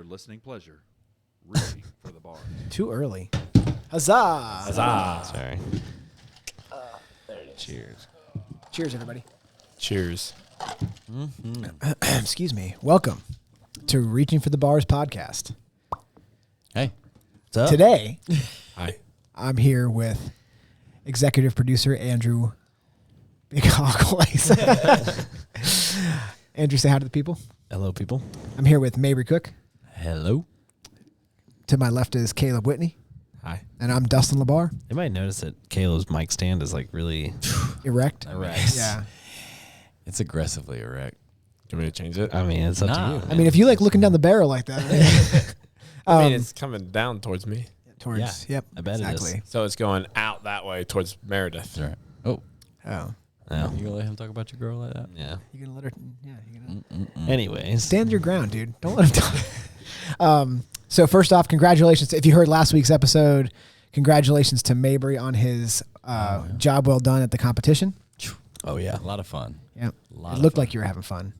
Listening pleasure, reaching for the bars. Too early. Huzzah! Huzzah! Sorry. Cheers. Cheers, everybody. Cheers. Excuse me. Welcome to Reaching for the Bars podcast. Hey, what's up? Today, Hi. I'm here with executive producer Andrew Big Hawk Weiss. Andrew, say hi to the people. Hello, people. I'm here with Mabry Cook. Hello. To my left is Caleb Whitney. Hi. And I'm Dustin LeBar. You might notice that Caleb's mic stand is like really Erect. Yeah. It's aggressively erect. Do you want me to change it? I mean, it's up to you. I mean, if you like looking down the barrel like that. I mean, it's coming down towards me. Towards, yep. I bet exactly. it is. So it's going out that way towards Meredith. That's right. Oh. Oh. No. You gonna let him talk about your girl like that? Yeah. You gonna let her? Yeah. You gonna Anyways. stand your ground, dude. Don't let him talk. So first off, congratulations. If you heard last week's episode, congratulations to Mabry on his job well done at the competition. Oh, yeah. A lot of fun. Yeah. It looked like you were having fun.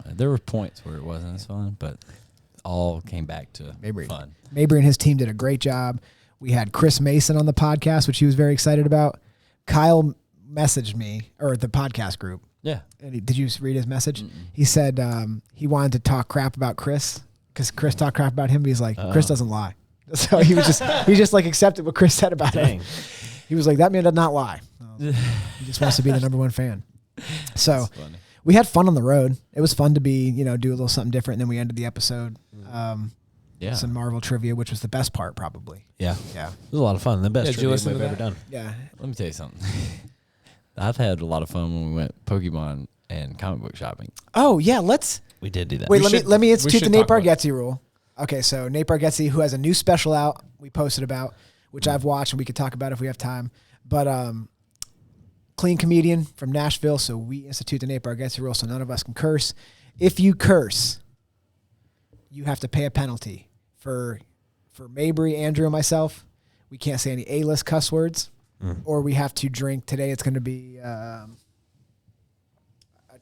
There were points where it wasn't as fun, but all came back to Mabry. fun. Mabry and his team did a great job. We had Chris Mason on the podcast, which he was very excited about. Kyle messaged me, or the podcast group. Yeah. And did you read his message? He said he wanted to talk crap about Chris because Chris talked crap about him. But he's like, Chris doesn't lie. So he just like accepted what Chris said about him. He was like, that man does not lie. He just wants to be the number one fan. So we had fun on the road. It was fun to be, do a little something different. And then we ended the episode. Some Marvel trivia, which was the best part, probably. Yeah. Yeah. It was a lot of fun. The best trivia listen we've to ever that? done. Yeah. Let me tell you something. I've had a lot of fun when we went Pokemon and comic book shopping. Oh yeah, let's. We did do that. Wait, let me institute the should Nate talk about it. Bargatze rule. Okay, so Nate Bargatze, who has a new special out, we posted about, which I've watched, and we could talk about if we have time. But clean comedian from Nashville, so we institute the Nate Bargatze rule, so none of us can curse. If you curse, you have to pay a penalty. For Mabry, Andrew, and myself, we can't say any A-list cuss words, or we have to drink. Today it's going to be a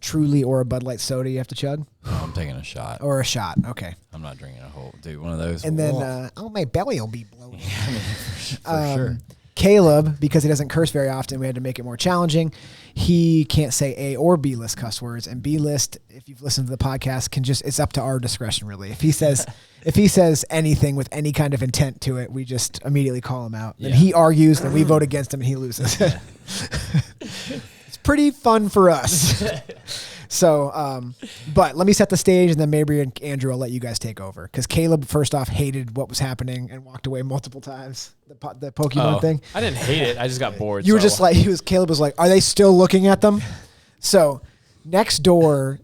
Truly or a Bud Light soda you have to chug. Oh, I'm taking a shot. Or a shot, okay. I'm not drinking a whole, dude. One of those. And then, my belly will be bloated. For sure. Caleb, because he doesn't curse very often, we had to make it more challenging. He can't say A or B list cuss words, and B list, if you've listened to the podcast, it's up to our discretion really. If he says anything with any kind of intent to it, we just immediately call him out. Yeah. And he argues, then we vote against him, and he loses. It's pretty fun for us. So, but let me set the stage, and then Mabry and Andrew, I'll let you guys take over. Because Caleb, first off, hated what was happening and walked away multiple times. The Pokemon thing. I didn't hate it. I just got bored. You were just like, Caleb was like, are they still looking at them? So next door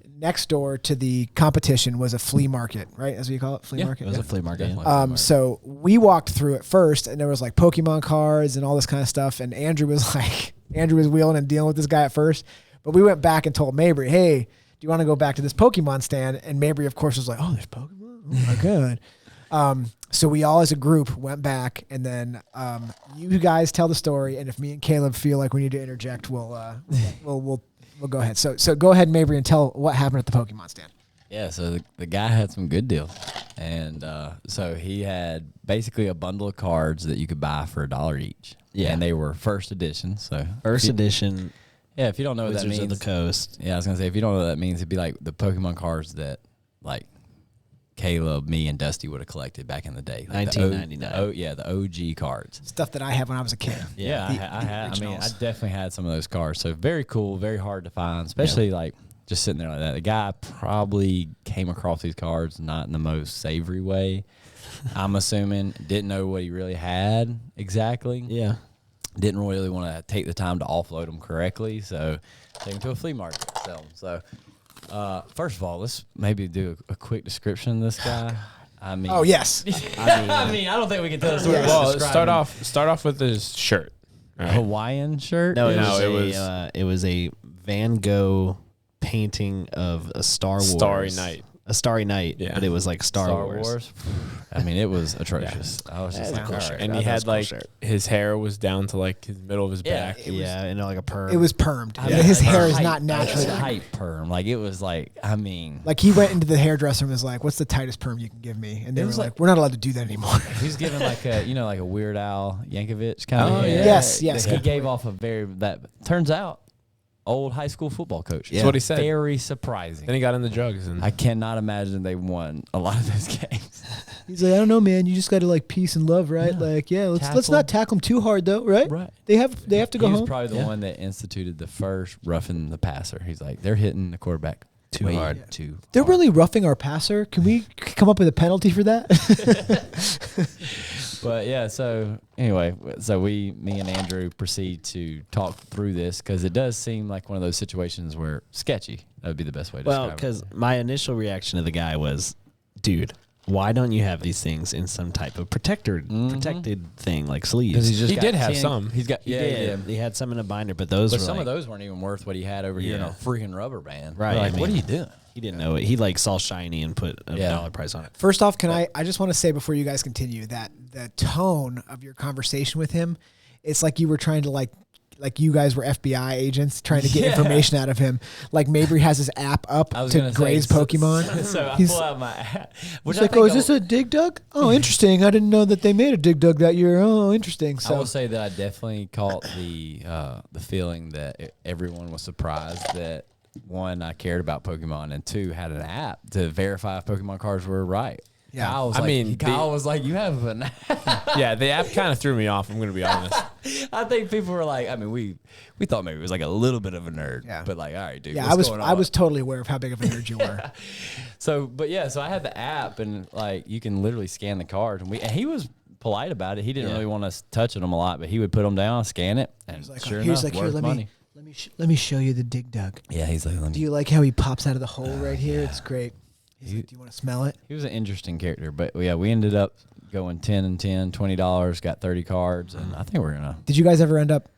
to the competition was a flea market, right? As we call it, flea market. It was a flea market. So we walked through it first, and there was like Pokemon cards and all this kind of stuff. And Andrew was wheeling and dealing with this guy at first. But we went back and told Mabry, hey, do you want to go back to this Pokemon stand? And Mabry, of course, was like, oh, there's Pokemon? Oh, my God. So we all as a group went back, and then you guys tell the story, and if me and Caleb feel like we need to interject, we'll go ahead. So go ahead, Mabry, and tell what happened at the Pokemon stand. Yeah, so the guy had some good deals. And so he had basically a bundle of cards that you could buy for $1 each. Yeah. And they were first edition. So First edition. Yeah, if you don't know what that Wizards means. of the Coast. Yeah, I was going to say, if you don't know what that means, it'd be like the Pokemon cards that, like, Caleb, me, and Dusty would have collected back in the day. Like 1999. The OG cards. Stuff that I had when I was a kid. Yeah, I mean, I definitely had some of those cards. So very cool, very hard to find, especially like just sitting there like that. The guy probably came across these cards not in the most savory way. I'm assuming didn't know what he really had exactly. Yeah. Didn't really want to take the time to offload them correctly, so take them to a flea market to sell them. So, first of all, let's maybe do a quick description of this guy. I mean, Oh yes. I don't think we can tell the story. Well, start off with his shirt. A Hawaiian shirt. No, it it was a Van Gogh painting of a Star Wars. Starry Night. A Starry Night, Yeah. but it was like Star Wars. I mean, it was atrocious. I was just That's like, cool all shirt. right. And That- he that's had cool like shirt. his hair was down to like his middle of his Yeah, back. Yeah, and like a perm. It was permed. I mean, His like hair is tight- not naturally that. tight perm. Like it was like, I mean, Like he went into the hairdresser and was like, "What's the tightest perm you can give me?" And they It were was like, "We're not allowed to do that anymore." he was giving like a, like a Weird Al Yankovic kind of. Oh, yeah. Yes, He good gave off a turns out, old high school football coach. Yeah. That's what he said. Very surprising. Then he got into drugs and I cannot imagine they won a lot of those games. He's like, "I don't know, man. You just got to like peace and love, right? Yeah. Like, yeah, let's Tackle. not tackle them too hard, though, right? Right. They have to go He was home." probably the one that instituted the first roughing the passer. He's like, they're hitting the quarterback Too way hard. Too They're hard. really roughing our passer. Can we come up with a penalty for that? But yeah, so anyway, so me and Andrew proceed to talk through this because it does seem like one of those situations where sketchy. That would be the best way to Well, describe because it. my initial reaction to the guy was, dude, why don't you have these things in some type of protected thing like sleeves? He did have some. He's got He yeah, did. yeah. He had some in a binder, but those But were some like, of those weren't even worth what he had over here in a Yeah. freaking rubber band. Right, We're like, I what are mean- you doing? he didn't know it. He like saw shiny and put a Yeah. dollar price on it. First off, I just want to say before you guys continue that the tone of your conversation with him, it's like you were trying to like you guys were FBI agents trying to get information out of him. Like Mabry has his app up I was to gonna grade say, Pokemon. So I He's- pull out my app. Which He's I like, think "Oh, is this a Dig Dug? Oh, interesting. I didn't know that they made a Dig Dug that year. Oh, interesting." I will So say that I definitely caught the feeling that everyone was surprised that one, I cared about Pokemon, and two, had an app to verify if Pokemon cards were right. Yeah. Kyle was I like, mean, Kyle was like, you have an app. yeah, the app kind of threw me off. I'm going to be honest. I think people were like, I mean, we thought maybe it was like a little bit of a nerd. Yeah. But like, all right, dude. yeah, what's going on? I was totally aware of how big of a nerd you were. So I had the app, and like you can literally scan the cards, and he was polite about it. He didn't really want us touching them a lot, but he would put them down, scan it, and Like, sure here's enough, like, worth here, money. let me show you the Dig Dug. Yeah, he's like, let Do me. you like how he pops out of the hole right here? It's great. He's like, "Do you want to smell it?" He was an interesting character, but yeah, we ended up going 10 and 10, $20, got 30 cards, and I think we're gonna. Did you guys ever end up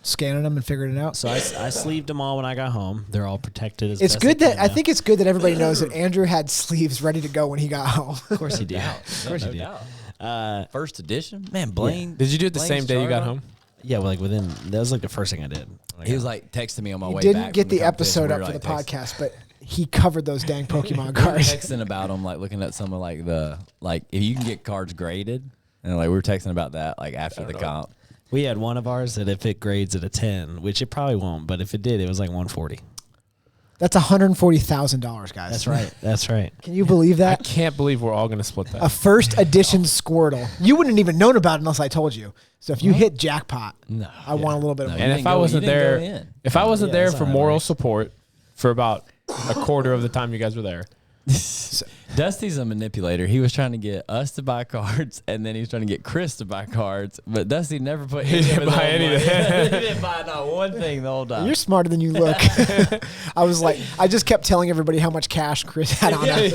scanning them and figuring it out? So I sleeved them all when I got home. They're all protected as It's best good they that can I now. think it's good that everybody knows that Andrew had sleeves ready to go when he got home. Of course he did. Of course he did. First edition, man. Blaine. Did you do it the Blaine's same day you got chart home? Yeah, well, like that was like the first thing I did. He was like texting me on my He way didn't back. get from the competition. episode We up were, for like, the texting. podcast, but he covered those dang Pokemon We were cards. texting about them, like looking at some of like if you can get cards graded, and like we were texting about that like after the comp. We had one of ours that if it grades at a 10, which it probably won't, but if it did, it was like 140. That's $140,000, guys. That's right. That's right. Can you believe I that? can't believe we're all going to split that. A first edition Squirtle. You wouldn't even known about it unless I told you. So if you hit jackpot, No, I want a little bit of No, money. you And didn't if I go- wasn't you didn't go there, in. if I wasn't Yeah, there that's for not moral right. support for about a quarter of the time you guys were there, Dusty's a manipulator. He was trying to get us to buy cards, and then he was trying to get Chris to buy cards. But Dusty never put any of didn't his buy own money. anything. He didn't buy not one thing the whole time. You're smarter than you look. I was like, I just kept telling everybody how much cash Chris had on him.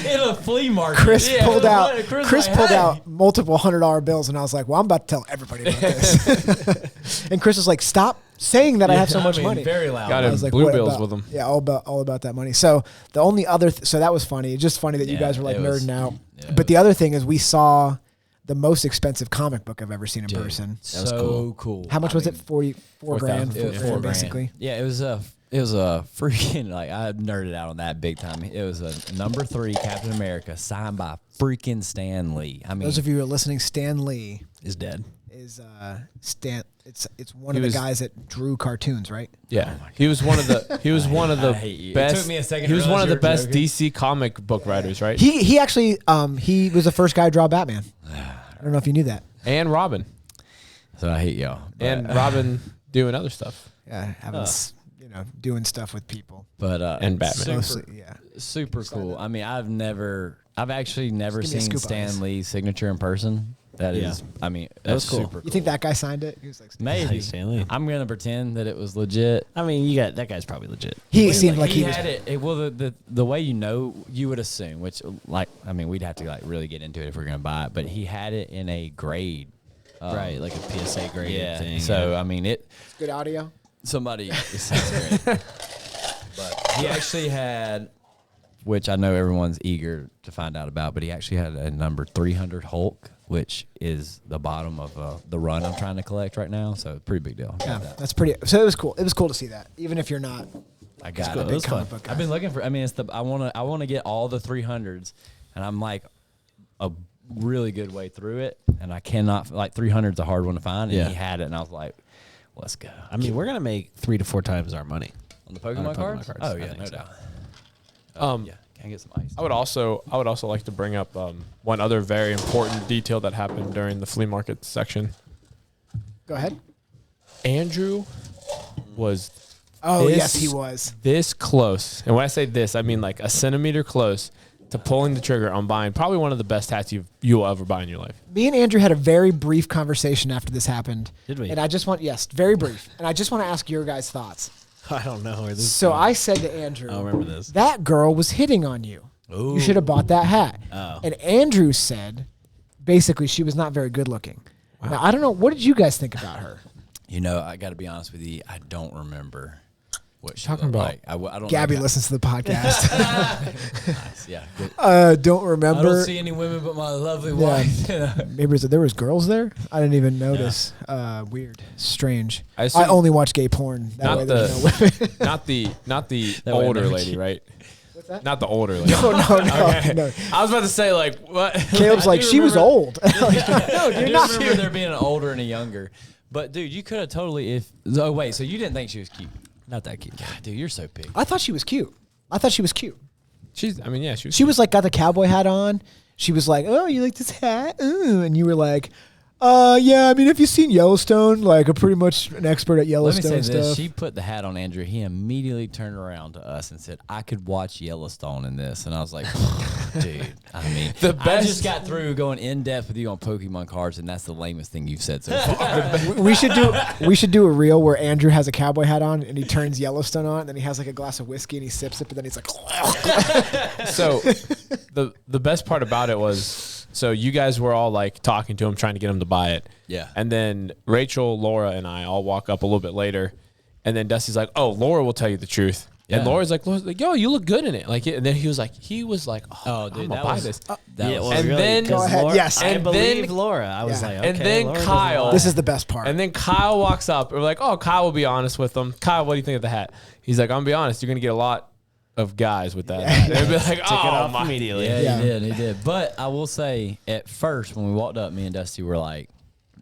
in a flea market. Chris Yeah, pulled out. Chris Chris like, pulled "Hey." out multiple $100 bills, and I was like, "Well, I'm about to tell everybody about this." And Chris was like, "Stop saying that I have so much money." Very loud. got I him was like, blue "What bills about-" with them. Yeah, all about that money. So the only other, so that was funny. It's just funny that you Yeah, guys were like it was- nerding out. yeah, But the other thing is, we saw the most expensive comic book I've ever seen in person. That was cool. How much was it? 44 grand, 4,000. It was for $4,000. basically. Yeah, it was a freaking like I nerded out on that big time. It was a number 3 Captain America signed by freaking Stan Lee. I mean, Those of you who are listening, Stan Lee Is dead. is Stan. It's one He of the was- guys that drew cartoons, right? Yeah, he was one of the I hate you. It best. took me a second He to was one realize of the you were best joking. DC comic book writers, right? He actually he was the first guy to draw Batman. I don't know if you knew that. And Robin, so I hate y'all. But- and Robin doing other stuff. Yeah, having doing stuff with people. But And Batman. Mostly, yeah. super cool. I mean, I've actually never Just give me a seen scoop of Stan ice. Lee's signature in person. That is, I mean, that's was cool. super cool. You think that guy signed it? He was like, Maybe. Hey, Stanley. I'm gonna pretend that it was legit. I mean, that guy's probably legit. he seemed like he was. had it. Well, the way you would assume, which we'd have to really get into it if we're gonna buy it. But he had it in a grade, Right, like a PSA graded thing. So I mean, Good audio. somebody. It sounds great. But he actually had, which I know everyone's eager to find out about, but he actually had a number 300 Hulk, which is the bottom of the run I'm trying to collect right now. So pretty big deal. Yeah, that's pretty. So it was cool. It was cool to see that, even if you're not. I got a it. big comic book guy. I've been looking for. I mean, I want to get all the 300s, and I'm like a really good way through it, and I cannot 300's a hard one to find. And Yeah. he had it, and I was like, let's go. I mean, we're gonna make 3 to 4 times our money. On the Pokemon cards? cards, Oh I yeah, think no so. doubt. Um, Yeah, can I get some ice? I would also like to bring up one other very important detail that happened during the flea market section. Go ahead. Andrew was Oh This- yes, he was. this close, and when I say this, I mean like a centimeter close to pulling the trigger on buying probably one of the best hats you'll ever buy in your life. Me and Andrew had a very brief conversation after this happened. Did we? And I just want very brief. And I just want to ask your guys' thoughts. I don't know where this. So I said to Andrew, I remember this. that girl was hitting on you. You should have bought that hat. Oh. And Andrew said, basically, she was not very good looking. Now, I don't know. What did you guys think about her? You know, I got to be honest with you. I don't remember what she Talking looked about- like. I don't. Gabby know. listens to the podcast. Nice, yeah. Good. Don't I remember. don't see any women but my lovely wife. Maybe there was girls there. I didn't even notice. Weird, strange. I I assume- only watch gay porn. That Not way there's no women. not the That way I older never lady, keep- right? What's that? Not the older lady. No. I was about to say like what? Caleb's I like, do she was remember- old. No, I dude, do not remember there being an older and a younger. But dude, you could have totally oh wait, so you didn't think she was cute? Not that cute. God, dude, you're so big. I thought she was cute. She was. She was like got the cowboy hat on. She was like, "Oh, you like this hat?" Ooh. And you were like, yeah. I mean, if you've seen Yellowstone, like, I'm pretty much an expert at Let me Yellowstone say this: stuff." she put the hat on Andrew. He immediately turned around to us and said, "I could watch Yellowstone in this." And I was like, "Dude, I mean, The I best- just got through going in depth with you on Pokemon cards, and that's the lamest thing you've said so far." we should do a reel where Andrew has a cowboy hat on and he turns Yellowstone on, and then he has like a glass of whiskey and he sips it, but then he's like, So the best part about it was, so you guys were all like talking to him, trying to get him to buy it. Yeah. And then Rachel, Laura, and I all walk up a little bit later, and then Dusty's like, "Oh, Laura will tell you the truth." Yeah. And Laura's like, "Yo, you look good in it." Like, and then he was like, Oh, dude, I'm that gonna buy was this. that Yeah, was well, And really, then- 'cause Go ahead, Laura, yes. I And believe then- Laura. I was Yeah. like, And okay, then Laura doesn't Kyle- lie. "This is the best part." And then Kyle walks up. We're like, "Oh, Kyle will be honest with them." Kyle, what do you think of the hat? He's like, "I'm gonna be honest. You're gonna get a lot of guys with that." hat. They'd be like, Took it "Oh off my." immediately. Yeah, Yeah. he did. But I will say, at first, when we walked up, me and Dusty were like,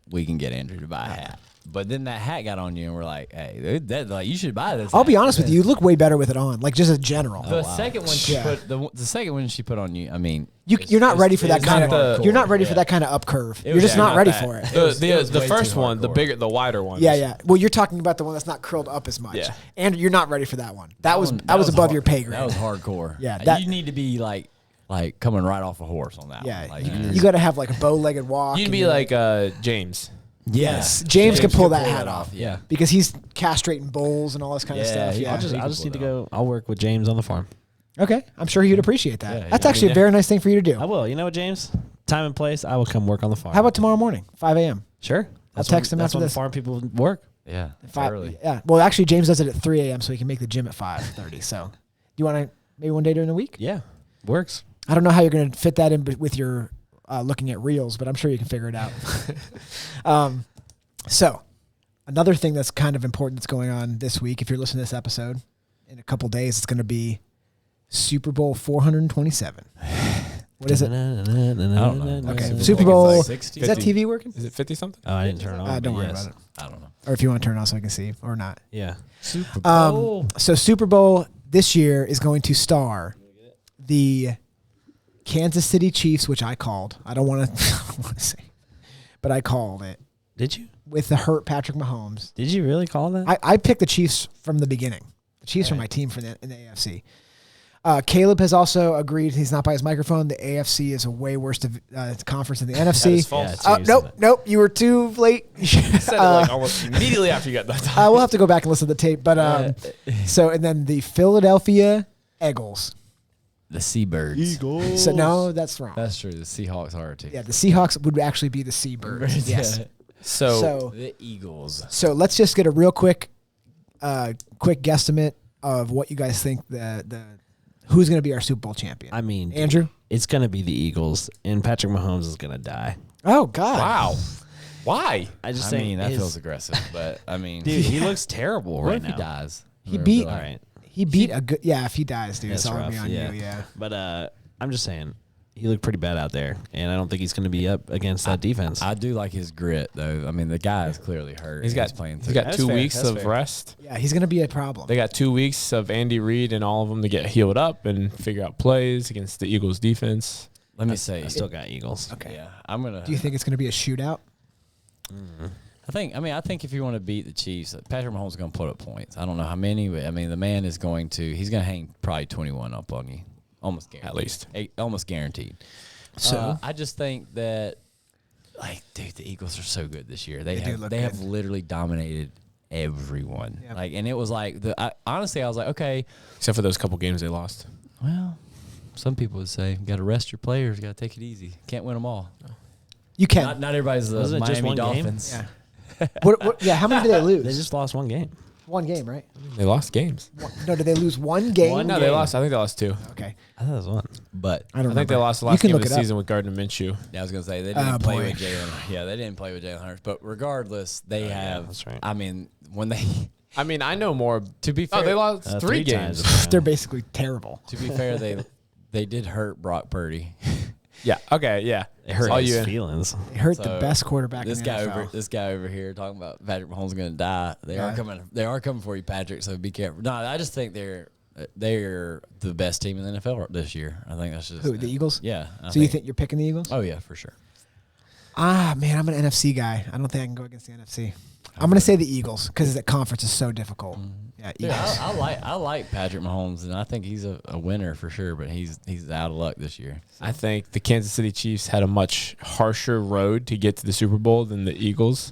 we can get Andrew to buy a hat. But then that hat got on you, and we're like, hey, dude, that you should buy this. I'll hat. be honest with you, you look way better with it on, like just as general. The second one she Yeah. put, the second one she put on you. I mean, You're not ready for that it's kind not of. the- You're not ready for Yeah. that kind of up curve. It You're was- just yeah, not not ready that. for it. was- it was The way first too one, the hardcore. bigger, the wider one. Yeah. Well, you're talking about the one that's not curled up as much. Yeah. And you're not ready for that one. That was one- above hard- your pay grade. That was hardcore. Yeah, that- you need to be like coming right off a horse on that. Yeah, one. Like, you got to have like a bow-legged walk. You'd and be you're like James. yes, James can pull that hat off. Yeah. because he's castrating bulls and all this kind of Yeah, stuff. he- Yeah. I'll just need to go. I'll work with James on the farm. Okay, I'm sure he'd appreciate that. Yeah, That's yeah. actually a very nice thing for you to I do. will. You know what, James? Time and place. I will come work on the farm. How about tomorrow morning, 5 a.m.? Sure? That's text when, him that's after when this. farm people work. Yeah. It's 5, early. yeah. Well, actually, James does it at 3 a.m. so he can make the gym at 5:30. So, do you want to maybe one day during the week? Yeah, works. I don't know how you're going to fit that in with your looking at reels, but I'm sure you can figure it out. So, another thing that's kind of important that's going on this week, if you're listening to this episode, in a couple days, it's going to be Super Bowl 427. What is it? I don't know. Okay, Super Super Bowl Bowl. is like 60. Is that TV working? Is it 50 something? Oh, I didn't turn it on. Don't but worry yes. about it. I don't know. Or if you want to turn it on so I can see or not. Yeah. Super So Super Bowl this year is going to star the Kansas City Chiefs, which I called. I don't want to say, but I called it. Did you? with the hurt Patrick Mahomes. Did you really call that? I picked the Chiefs from the beginning. The Chiefs are my team in the AFC. Caleb has also agreed. He's not by his microphone. The AFC is a way worse conference than the NFC. That is false. Yeah, Nope. You were too late. You said it like almost immediately after you got that time. We'll have to go back and listen to the tape. But and then the Philadelphia Eagles. The Seabirds. So no, that's wrong. That's true. The Seahawks are too. Yeah, the Seahawks would actually be the Seabirds. Yes. So the Eagles. So let's just get a real quick guesstimate of what you guys think the who's going to be our Super Bowl champion. I mean, Andrew, it's going to be the Eagles, and Patrick Mahomes is going to die. Oh God! wow. Why? I mean, that feels aggressive, but I mean, Dude, he looks terrible what right if now. he dies? He beat. All right. He beat a good. Yeah, if he dies, dude, That's it's all rough, gonna be on you. Yeah. But I'm just saying, he looked pretty bad out there, and I don't think he's going to be up against that defense. I do like his grit, though. I mean, the guy is clearly hurt. He's got playing. He's got That's 2 fair, weeks that's of fair. rest. Yeah, he's gonna be a problem. They got 2 weeks of Andy Reid and all of them to get healed up and figure out plays against the Eagles defense. Let me say, I still got Eagles. Okay. yeah, I'm gonna. Do you think it's gonna be a shootout? I think if you want to beat the Chiefs, Patrick Mahomes is going to put up points. I don't know how many, but I mean, the man is going to. He's going to hang probably 21 up on you, almost guaranteed. At least. Almost guaranteed. So I just think that, like, dude, the Eagles are so good this year. They do look have good. literally dominated everyone. Yep. Like, and it was like honestly, I was like, okay, Except for those couple games they lost. well, some people would say, got to rest your players, got to take it easy. Can't win them all. you can. Not everybody's the Wasn't it just Miami one game? Dolphins. Yeah. Yeah. How many did they lose? They just lost one game. one game, right? They lost games. No, did they lose one game? One No, they game. lost. I think they lost 2. Okay. I thought it was one. But I don't I think they remember. lost the You last can game of look the it up. season with Gardner Minshew. I was gonna say they Oh, didn't play boy. with Jalen. Yeah, they didn't play with Jalen Hurts. But regardless, they have. that's right. I mean, when they, I mean, I know more. to be fair, Oh, they lost 3 3 games. times. They're basically terrible. to be fair, they did hurt Brock Purdy. Yeah. Okay. Yeah. It hurt All his you- feelings. They hurt the So, best quarterback This in the guy NFL. this guy over here talking about Patrick Mahomes going to die. They Yeah. are coming. They are coming for you, Patrick. So be careful. No, I just think they're the best team in the NFL this year. I think that's just Who, the Eagles? Yeah. So you think you're picking the Eagles? Oh yeah, for sure. Man, I'm an NFC guy. I don't think I can go against the NFC. I'm going to say the Eagles because that conference is so difficult. Yeah, Dude, Eagles. I like Patrick Mahomes, and I think he's a winner for sure. But he's out of luck this year. I think the Kansas City Chiefs had a much harsher road to get to the Super Bowl than the Eagles.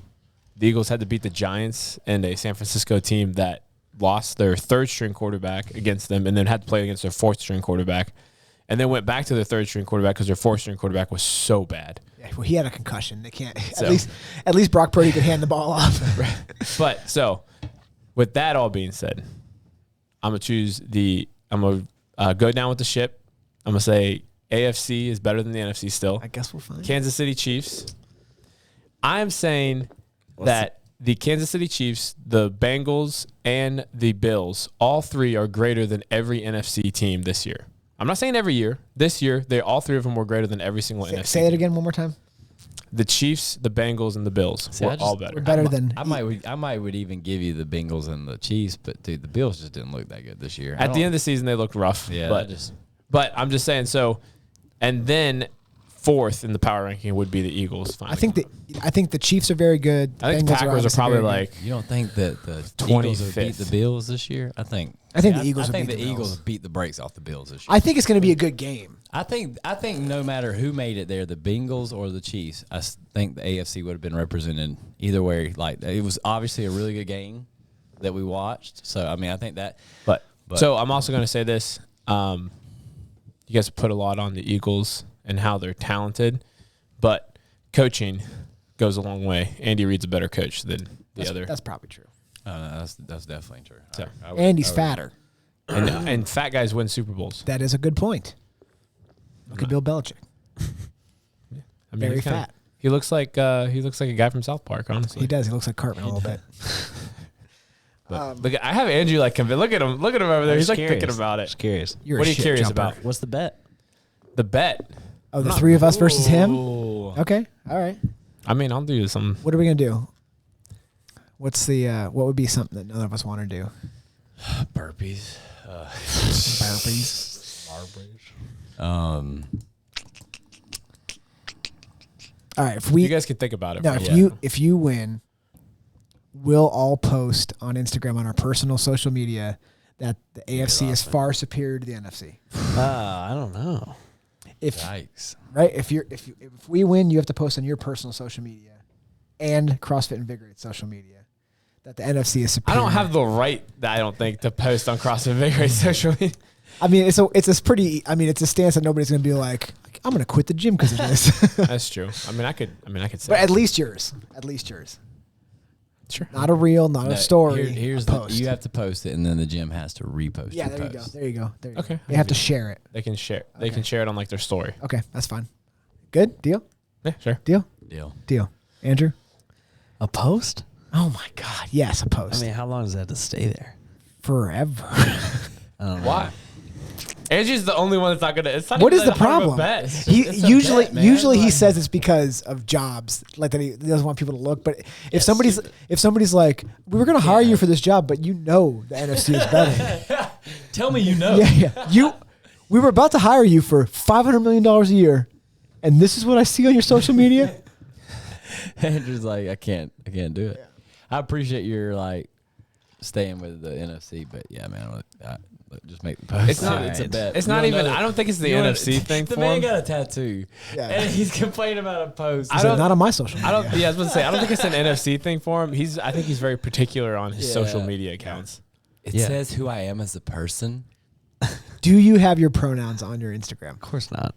The Eagles had to beat the Giants and a San Francisco team that lost their 3rd-string quarterback against them and then had to play against their 4th-string quarterback. And then went back to their 3rd-string quarterback because their 4th-string quarterback was so bad. Yeah, well, he had a concussion. They can't. So- At least Brock Purdy could hand the ball off. But so, with that all being said, I'm gonna go down with the ship. I'm gonna say AFC is better than the NFC still. I guess we'll find. Kansas City Chiefs. I'm saying that the Kansas City Chiefs, the Bengals, and the Bills, all 3 are greater than every NFC team this year. I'm not saying every year. This year, all 3 of them were greater than every single NFC. Say it team. again one more time. The Chiefs, the Bengals, and the Bills See, were I just- all better. We're better than. I might would even give you the Bengals and the Chiefs, but dude, the Bills just didn't look that good this year. At the end of the season, they looked rough. yeah, But I'm just saying. So, and then 4th in the power ranking would be the Eagles. I think the Chiefs are very good. I think the Bengals Packers are obviously probably very good. like you don't think that the 25th. Eagles would beat the Bills this year? I think the Eagles I would think beat the the Eagles Bills. beat the brakes off the Bills this year. I think it's going to be a good game. I think no matter who made it there, the Bengals or the Chiefs, think the AFC would have been represented either way. Like it was obviously a really good game that we watched. So I mean, I think that. But so I'm also going to say this. You guys put a lot on the Eagles and how they're talented, but coaching goes a long way. Andy Reid's a better coach than the other. That's probably true. That's definitely true. So- Andy's fatter. And fat guys win Super Bowls. That is a good point. Look at Bill Belichick. I mean, Very he's kinda- fat. He looks like a guy from South Park, honestly. He does. He looks like Cartman a little bit. But look, I have Andrew like convinced. Look at him over there. He's like thinking about it. Just curious. You're What a are you shit curious jumper. about? What's the bet? The bet. Oh, the 3 of us versus him? Ooh. Okay. All right. I mean, I'll do some. What are we going to do? What's the what would be something that none of us want to do? Burpees. Burpees. All right, if we You guys can think about it. no, for a if while. if you win, we'll all post on Instagram on our personal social media that the AFC is far superior to the NFC. I don't know. If Yikes. right, if we win, you have to post on your personal social media and CrossFit Invigorate social media that the NFC is I superior. don't have the right, I don't think, to post on CrossFit Invigorate social media. I mean, it's a stance that nobody's going to be like, I'm going to quit the gym because of this. That's true. I mean, I could say. But at least yours. Sure. Not a reel, not No, a story. Here's a post. you have to post it, and then the gym has to repost. Yeah, your there you go. post. There you go. Okay. They have to share it. They can share. They can share it on like their story. Okay, that's fine. Good deal. Yeah, sure. Deal. Andrew. A post? Oh my God. Yes, a post. I mean, how long does that have to stay there? Forever. I don't know. Why? Andrew's the only one that's not gonna. It's not What even is the that hard of a problem? bet. He It's a usually bet, man. he Like- says it's because of jobs, like that he doesn't want people to look. But if somebody's like, we were gonna hire you for this job, but you know the NFC is better. Tell me you know. Yeah. We were about to hire you for $500 million a year, and this is what I see on your social media. Andrew's like, I can't do it. I appreciate your like staying with the NFC, but yeah, man, just make the post. It's not. It's a bet. It's You not don't even. know- I don't think it's the you don't- NFC thing The for man him. got a tattoo, Yeah. and he's complaining about a post. Is it not on my social media? I don't. Yeah, I was about to say. I don't think it's an NFC thing for him. I think he's very particular on his social Yeah. media accounts. It Yeah. says who I am as a person. Do you have your pronouns on your Instagram? Of course not.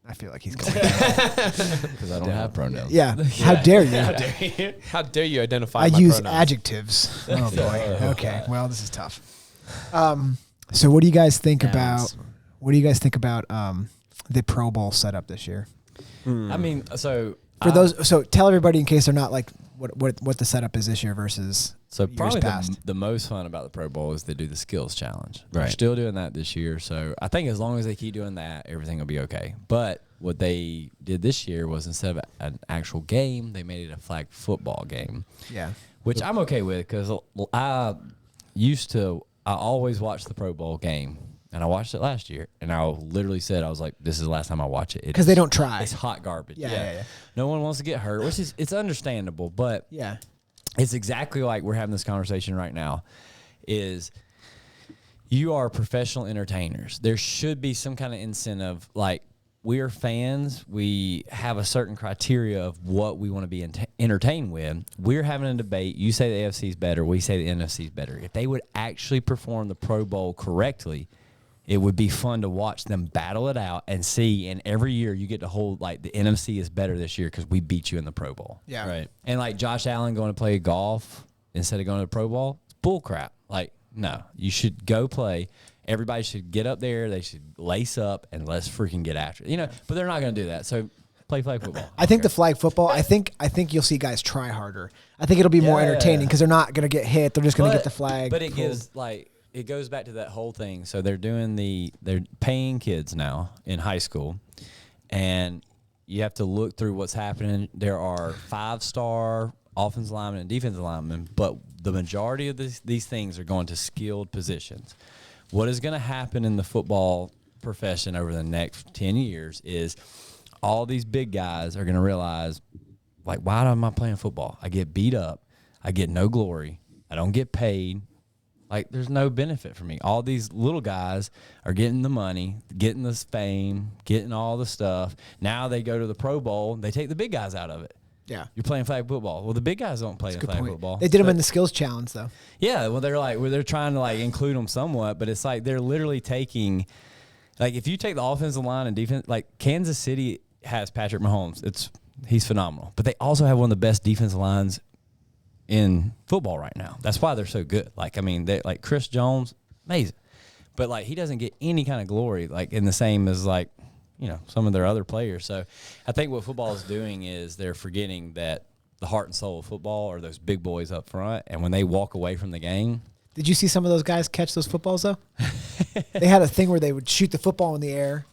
I feel like he's going. Because I don't have pronouns. Yeah. How dare you? How dare you identify? I my use pronouns? adjectives. Oh boy. Okay. Well, this is tough. So what do you guys think Nouns. about the Pro Bowl setup this year? I mean, so So tell everybody in case they're not like what the setup is this year versus So years probably past. the most fun about the Pro Bowl is they do the skills challenge. Right. They're still doing that this year. So I think as long as they keep doing that, everything will be okay. But what they did this year was instead of an actual game, they made it a flag football game, Yeah. which I'm okay with because I always watch the Pro Bowl game. And I watched it last year, and I literally said, I was like, this is the last time I watch it. Because they don't try. It's hot garbage. Yeah. No one wants to get hurt, which is it's understandable, but Yeah. it's exactly like we're having this conversation right now is you are professional entertainers. There should be some kind of incentive. Like we are fans. We have a certain criteria of what we want to be entertained with. We're having a debate. You say the AFC is better. We say the NFC is better. If they would actually perform the Pro Bowl correctly, it would be fun to watch them battle it out and see. And every year you get to hold like the NFC is better this year because we beat you in the Pro Bowl. Yeah. Right. And like Josh Allen going to play golf instead of going to the Pro Bowl, it's bull crap. Like, no, you should go play. Everybody should get up there. They should lace up and let's freaking get after it. You know, but they're not going to do that. So play flag football. I think the flag football. I think you'll see guys try harder. I think it'll be more Yeah. entertaining because they're not going to get hit. They're just going to get But- the flag. But it pulled. gives like it goes back to that whole thing. So they're paying kids now in high school, and you have to look through what's happening. There are 5-star offensive linemen and defensive linemen, but the majority of these things are going to skilled positions. What is going to happen in the football profession over the next 10 years is all these big guys are going to realize, like, why am I playing football? I get beat up. I get no glory. I don't get paid. Like, there's no benefit for me. All these little guys are getting the money, getting this fame, getting all the stuff. Now they go to the Pro Bowl. They take the big guys out of it. Yeah. You're playing flag football. Well, the big guys don't play Good flag point. football. They did them But- in the skills challenge though. yeah, well, they're trying to like include them somewhat, but it's like they're literally taking, like if you take the offensive line and defense, like Kansas City has Patrick Mahomes, he's phenomenal, but they also have one of the best defensive lines in football right now. That's why they're so good. Like I mean, they like Chris Jones, amazing, but like he doesn't get any kind of glory like in the same as like some of their other players. So I think what football is doing is they're forgetting that the heart and soul of football are those big boys up front, and when they walk away from the game, Did you see some of those guys catch those footballs though? They had a thing where they would shoot the football in the air.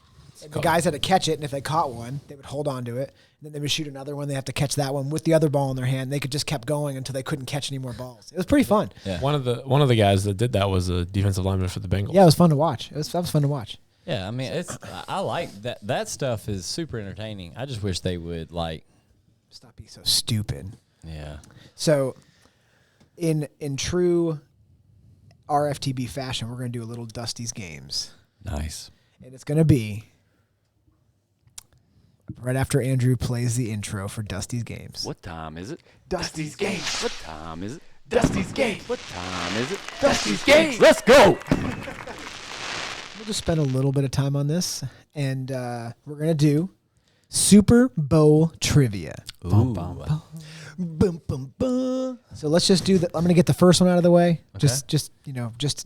And the guys had to catch it, and if they caught one, they would hold on to it. And then they would shoot another one. They have to catch that one with the other ball in their hand. They could just kept going until they couldn't catch any more balls. It was pretty fun. yeah, One of the guys that did that was a defensive lineman for the Bengals. Yeah, it was fun to watch. That was fun to watch. yeah. I mean, I like that. That stuff is super entertaining. I just wish they would like Stop being so stupid. Yeah. So, in true RFTB fashion, we're going to do a little Dusty's Games. Nice. And it's going to be right after Andrew plays the intro for Dusty's Games. What time is it? Dusty's Games. What time is it? Dusty's Games. What time is it? Dusty's Games. Let's go. We'll just spend a little bit of time on this, and we're going to do Super Bowl trivia. Bum, bum, bum. Bum, bum, bum. So let's just do that. I'm going to get the first one out of the way. Okay. Just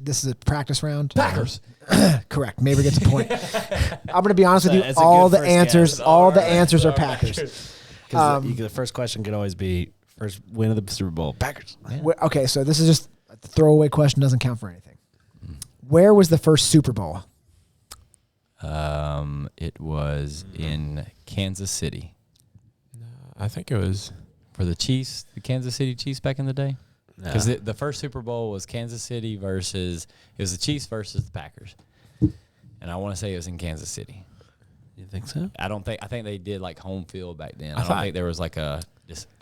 this is a practice round. Packers. Correct. Maybe gets a point. I'm going to be honest with you. It's a all good the first answers, guess. all the answers are Packers. Because the first question could always be first win of the Super Bowl. Packers. Okay, so this is just a throwaway question. Doesn't count for anything. Where was the first Super Bowl? It was in Kansas City I think it was. for the Chiefs, the Kansas City Chiefs back in the day. No. Because the first Super Bowl was Kansas City versus it was the Chiefs versus the Packers, and I want to say it was in Kansas City. You think so? I think they did like home field back then. I I don't thought- think there was like a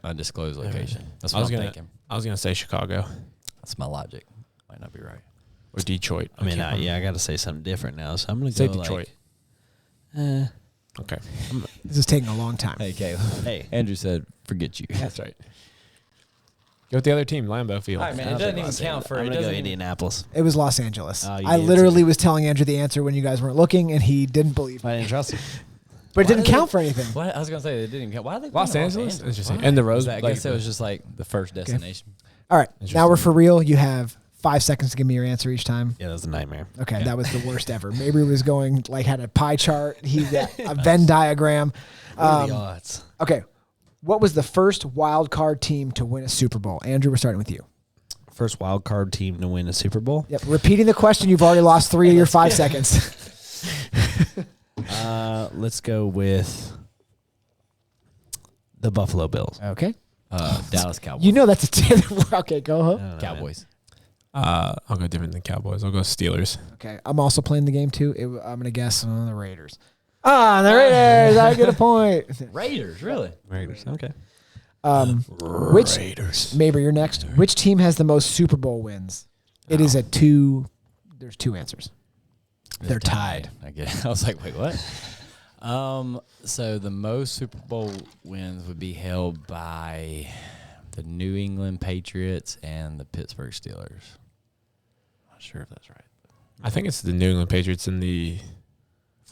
undisclosed location. That's I what was I'm gonna. thinking. I was gonna say Chicago That's my logic. Might not be right. or Detroit. I mean, can't remember. I got to say something different now. So I'm going to Say go Detroit. Like, Okay, This is taking a long time. Hey, Caleb. hey, Andrew said, "Forget you." that's right. Go with the other team, Lambeau Field. All right, man. I It don't doesn't think even Los count Angeles. for. I'm It going to go doesn't even. Indianapolis. It was Los Angeles. Oh, you I answered. literally was telling Andrew the answer when you guys weren't looking, and he didn't believe me. I didn't trust him. But it Why didn't did count they- for anything. What I was gonna say, it didn't count. Why are they Los playing Angeles. Interesting. Why? And the Rose. I guess it was just like the first destination. All right, now we're for real. You have 5 seconds to give me your answer each time. Yeah, that was a nightmare. Okay, Okay. that was the worst ever. Mabry was going had a pie chart. He had a Venn diagram. What are the odds? Okay, what was the first wild card team to win a Super Bowl? Andrew, we're starting with you. First wild card team to win a Super Bowl? Yep. Repeating the question, you've already lost 3 of your 5 seconds. Let's go with the Buffalo Bills. Okay. Dallas Cowboys. You know that's a okay. Go I home. don't know, Cowboys. I'll go different than Cowboys. I'll go Steelers. Okay, I'm also playing the game too. I'm gonna guess on the Raiders. Ah, the Raiders. I get a point. Raiders, really? Man. Raiders. Okay. Which Mabry, you're next. Which team has the most Super Bowl wins? It is a 2. There's 2 answers. They're tied. I get. I was like, wait, what? So the most Super Bowl wins would be held by the New England Patriots and the Pittsburgh Steelers. Not sure if that's right. I think it's the New England Patriots and the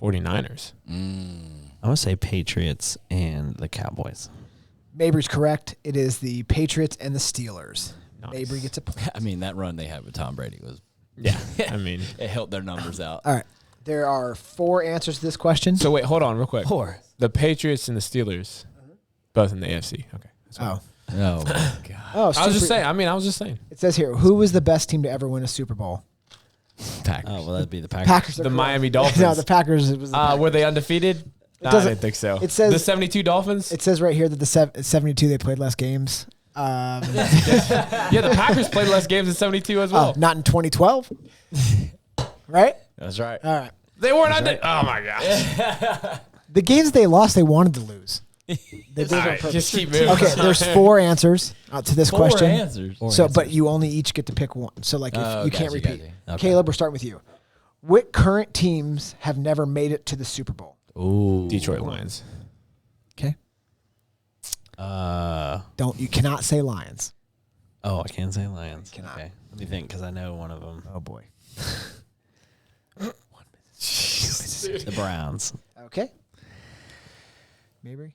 49ers. I'm going to say Patriots and the Cowboys. Mabry's correct. It is the Patriots and the Steelers. Nice. Mabry gets a point. I mean, that run they had with Tom Brady was Yeah. I mean, it helped their numbers out. All right. There are 4 answers to this question. so wait, hold on real quick. 4. The Patriots and the Steelers, both in the AFC. Okay. That's fine. Oh. Oh my god. Oh, I was just super- saying. I was just saying. It says here, who was the best team to ever win a Super Bowl? Packers. Oh, well, that'd be the Packers. Packers. are The correct. Miami Dolphins. No, the Packers. It was the Packers. Were they undefeated? Nah, I doesn't- didn't think so. it says- the 72 Dolphins. It says right here that the 72 they played less games. Yeah, the Packers played less games than 72 as well. Oh, not in 2012. Right? That's right. All right. They weren't undefeated. Oh my gosh. The games they lost, they wanted to lose. They did it on All right, purpose. just keep moving. Okay, there's 4 answers to this 4 question. answers. So, but you only each get to pick one. So, like, if Oh, you can't gotcha, repeat. gotcha. Okay. Caleb, we're starting with you. What current teams have never made it to the Super Bowl? Ooh. Detroit Lions. Okay. You cannot say Lions. Oh, I can't say Lions. Cannot. Okay. Let me think, because I know one of them. Oh boy. The Browns. Okay. Mabry,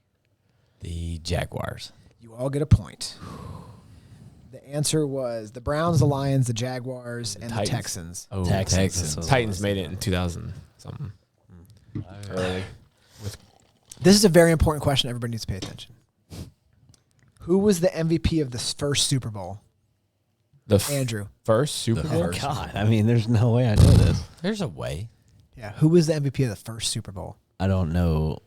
The Jaguars. you all get a point. The answer was the Browns, the Lions, the Jaguars, and the Titans. Texans. Oh, Texans. Texans. That's Titans made it in 2000 something. Early. This is a very important question. Everybody needs to pay attention. Who was the MVP of this first Super Bowl? The Andrew. first Super The Bowl. first. God, I mean, there's no way I know this. There's a way. Yeah. Who was the MVP of the first Super Bowl? I don't know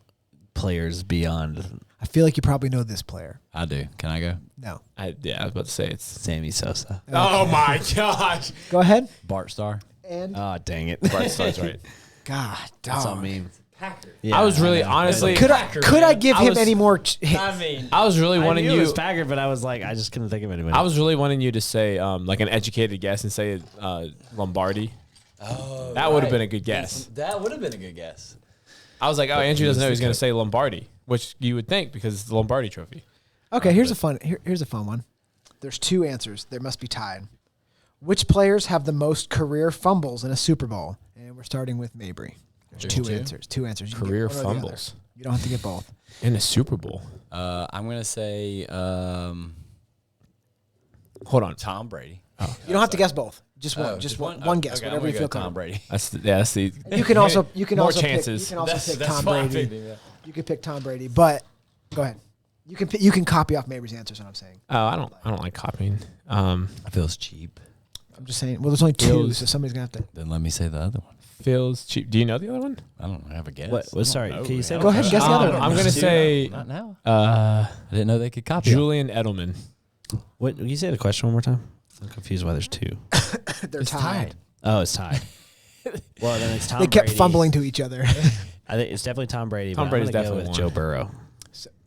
players beyond I feel like you probably know this player. I do. Can I go? No. I was about to say it's. Sammy Sosa. Oh my gosh. Go ahead. Bart Starr. And Oh, dang it. Bart Starr's right. God, That's all dog. memes. I was really honestly. Could I give I him was- any more? I was really I wanting knew it you. was Packard, but I was like, I just couldn't think of anybody. I was really wanting you to say like an educated guess and say Lombardi. Oh, That would have been a good guess. That would have been a good guess. I was like, oh, Andrew doesn't know he's going to say Lombardi, which you would think because it's the Lombardi Trophy. Okay, here's a fun one. There's 2 answers. There must be tied. Which players have the most career fumbles in a Super Bowl? And we're starting with Mabry. There's 2 answers. 2 answers. You can Career get one or the other. fumbles You don't have to get both. in a Super Bowl. I'm going to say Hold on. Tom Brady. You don't have to guess both. Just one. Oh, just one one? guess. Okay, I'm Whatever you gonna feel go Tom comfortable. Brady. That's the. You can also More pick, chances. you can also pick Tom why I Brady. picked him, yeah. You can pick Tom Brady, but go ahead. You can copy off Mabry's answers. What I'm saying. Oh, I don't like copying. I feels cheap. I'm just saying. Well, there's only 2, Feels- so somebody's gonna have to. Then let me say the other one. Feels cheap. Do you know the other one? I don't have a guess. What? Sorry, can you say? Go ahead and guess the other one. I'm gonna say Not now. uh, I didn't know they could copy. Julian Edelman. What? Can you say the question one more time? I'm confused why there's 2. They're tied. Oh, it's tied. Well, then it's Tom. They kept Brady. fumbling to each other. I think it's definitely Tom Brady. Tom but Brady's I'm gonna go definitely with one. Joe Burrow.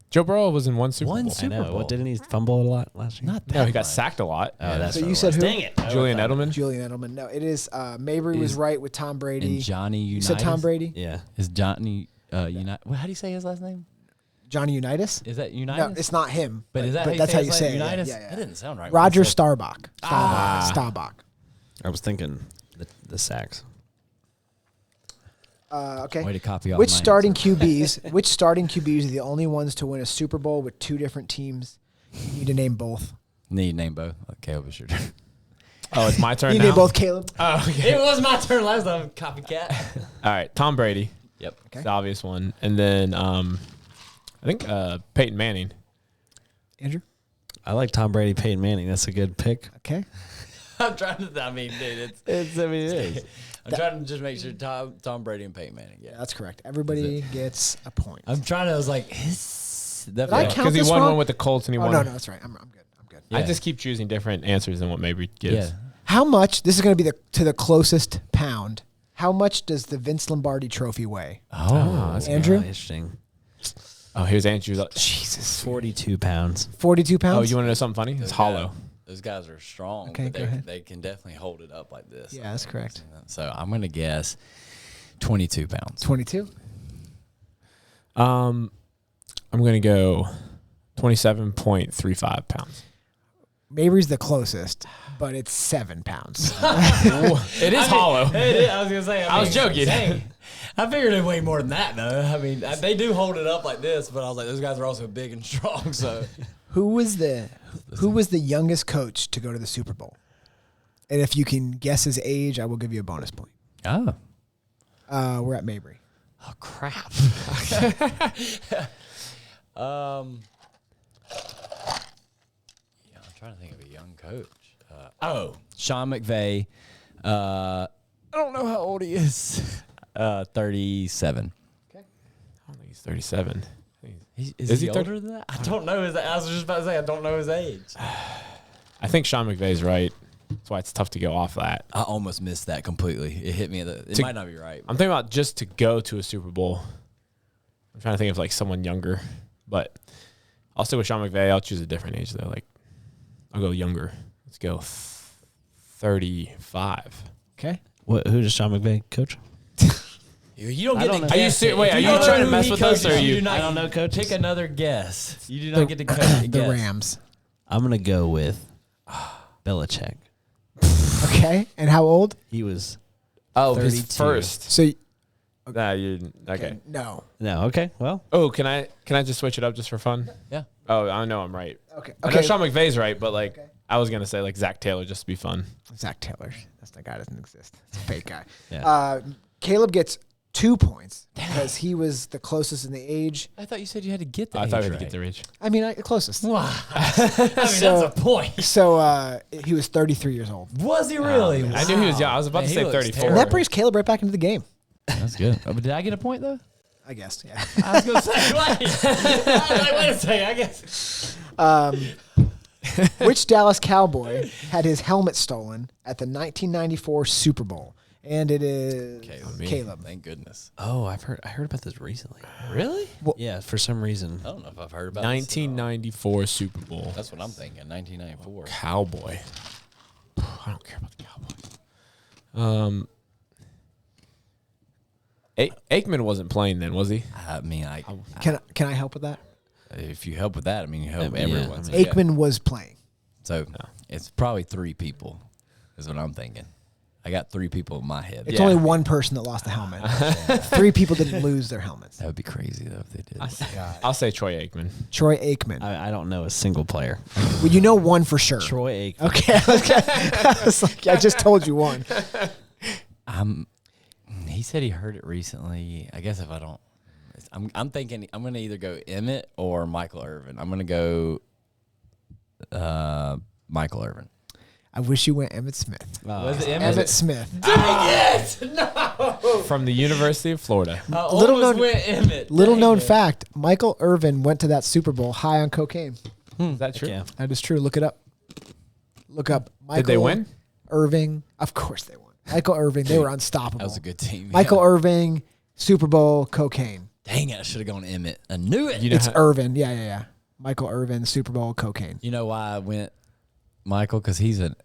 Joe Burrow was in one Super One Bowl. Super I know. Bowl. What, didn't he fumble a lot last year? Not that No, he got much. sacked a lot. Oh, that's So what you it said was. who? Dang it. Julian Edelman. Julian Edelman. No, it is. Mabry was right with Tom Brady. And Johnny Unitas. You said Tom Brady. Yeah. Is Johnny Unitas? How do you say his last name? Johnny Unitas. Is that No, Unitas? it's not him. But is that how you that's say how his you last say name? it. Unitas? Yeah, yeah. That didn't sound right. Roger when I said- Staubach. Staubach. I was thinking the sacks. Okay. Way to copy off Which my starting answer. QBs? Which starting QBs are the only ones to win a Super Bowl with 2 different teams? You need to name both. Need to name both. Okay, over your turn. Oh, it's my turn You now. name both Caleb. Oh, okay. It was my turn last time. Copycat. All right, Tom Brady. Yep. Okay. It's the obvious one, and then I think Peyton Manning. Andrew. I like Tom Brady, Peyton Manning. That's a good pick. Okay. I'm trying to. I mean, dude, It is. I'm trying to just make sure Tom Brady and Peyton Manning. Yeah, Yeah. that's correct. Everybody gets a point. I'm trying to. I was like, Did I count Because he this won wrong? one with the Colts and he Oh won. no, that's right. I'm good. I'm good. I Yeah. just keep choosing different answers than what Mabry gives. Yeah. How much? This is going to be to the closest pound. How much does the Vince Lombardi Trophy weigh? Oh, that's Andrew? Interesting. Oh, here's Andrew's. Jesus. 42 pounds. 42 pounds. Oh, you want to know something funny? It's hollow. Those guys are strong. Okay, but go ahead. they can definitely hold it up like this. Yeah, that's correct. So I'm gonna guess 22 pounds. 22. I'm gonna go 27.35 pounds. Mabry's the closest, but it's 7 pounds. It is hollow. I was gonna say. I was joking. I figured it way more than that, though. I mean, they do hold it up like this, but I was like, those guys are also big and strong. So Who was the youngest coach to go to the Super Bowl? And if you can guess his age, I will give you a bonus point. oh We're at Mabry. crap. Yeah, I'm trying to think of a young coach. Sean McVay. I don't know how old he is. 37. I don't think he's 37. Is he he 30? older than that? I don't know his. I was just about to say I don't know his age. I think Sean McVay's right. That's why it's tough to go off that. I almost missed that completely. It hit me. It To- might not be right. I'm thinking about just to go to a Super Bowl. I'm trying to think of like someone younger, but I'll stick with Sean McVay. I'll choose a different age though. Like I'll go younger. Let's go 35. Okay. Who does Sean McVay coach? You don't I get don't to know. Are you guess. ser- it. wait, If are you don't know trying to who mess he with us, or coaches, you- do not- I don't know coaches. Pick another guess. You do not get to guess. The Rams. I'm going to go with Belichick. Okay. And how old? He was Oh, his 32. first. So, Nah, you okay. no. No, okay. Well, Oh, can I just switch it up just for fun? Yeah. Oh, I know I'm right. Okay. I know Okay. Sean McVay's right, but like I was gonna say like Zach Taylor just to be fun. Zach Taylor. That's the guy that doesn't exist. It's a fake guy. Yeah. Caleb gets 2 points because he was the closest in the age. I thought you said you had to get the I age thought we right. had to get the reach. I mean, closest. Wow. I mean, So- that's a point. So he was 33 years old. Was he really? I knew he was young. I was about Man, to he say looks 34. And terrible. that brings Caleb right back into the game. That's good. Oh, but did I get a point though? I guess. Yeah. I was gonna say, wait. I was like, wait a second. I guess. Which Dallas Cowboy had his helmet stolen at the 1994 Super Bowl? And it is Caleb. Caleb. Thank goodness. Oh, I heard about this recently. Really? Yeah, for some reason. I don't know if I've heard about this at all. 1994 Super Bowl. That's what I'm thinking. 1994. Cowboy. I don't care about the Cowboys. Aikman wasn't playing then, was he? I mean, Can I help with that? if you help with that, I mean, you help I mean, yeah, everyone. I mean- Aikman was playing. So it's probably 3 people, is what I'm thinking. I got 3 people in my head. It's only one person that lost a helmet. 3 people didn't lose their helmets. That would be crazy though if they did. I'll say Troy Aikman. Troy Aikman. I don't know a single player. Well, you know one for sure. Troy Aikman. Okay. I was like, I just told you one. He said he heard it recently. I guess if I don't, I'm thinking I'm gonna either go Emmett or Michael Irvin. I'm gonna go Michael Irvin. I wish you went Emmett Smith. Was it Emmett Smith. From the University of Florida. Little known, went Emmett. little known fact: Michael Irvin went to that Super Bowl high on cocaine. Is that true? Yeah. That is true. Look it up. Look up. Michael Did they win? Irving. Of course they won. Michael Irving. They were unstoppable. That was a good team. Michael yeah. Irving, Super Bowl, cocaine. Dang it! I should have gone Emmett. I knew it. You know It's how- Irvin. Yeah. Michael Irvin, Super Bowl, cocaine. You know why I went Michael? Because he's an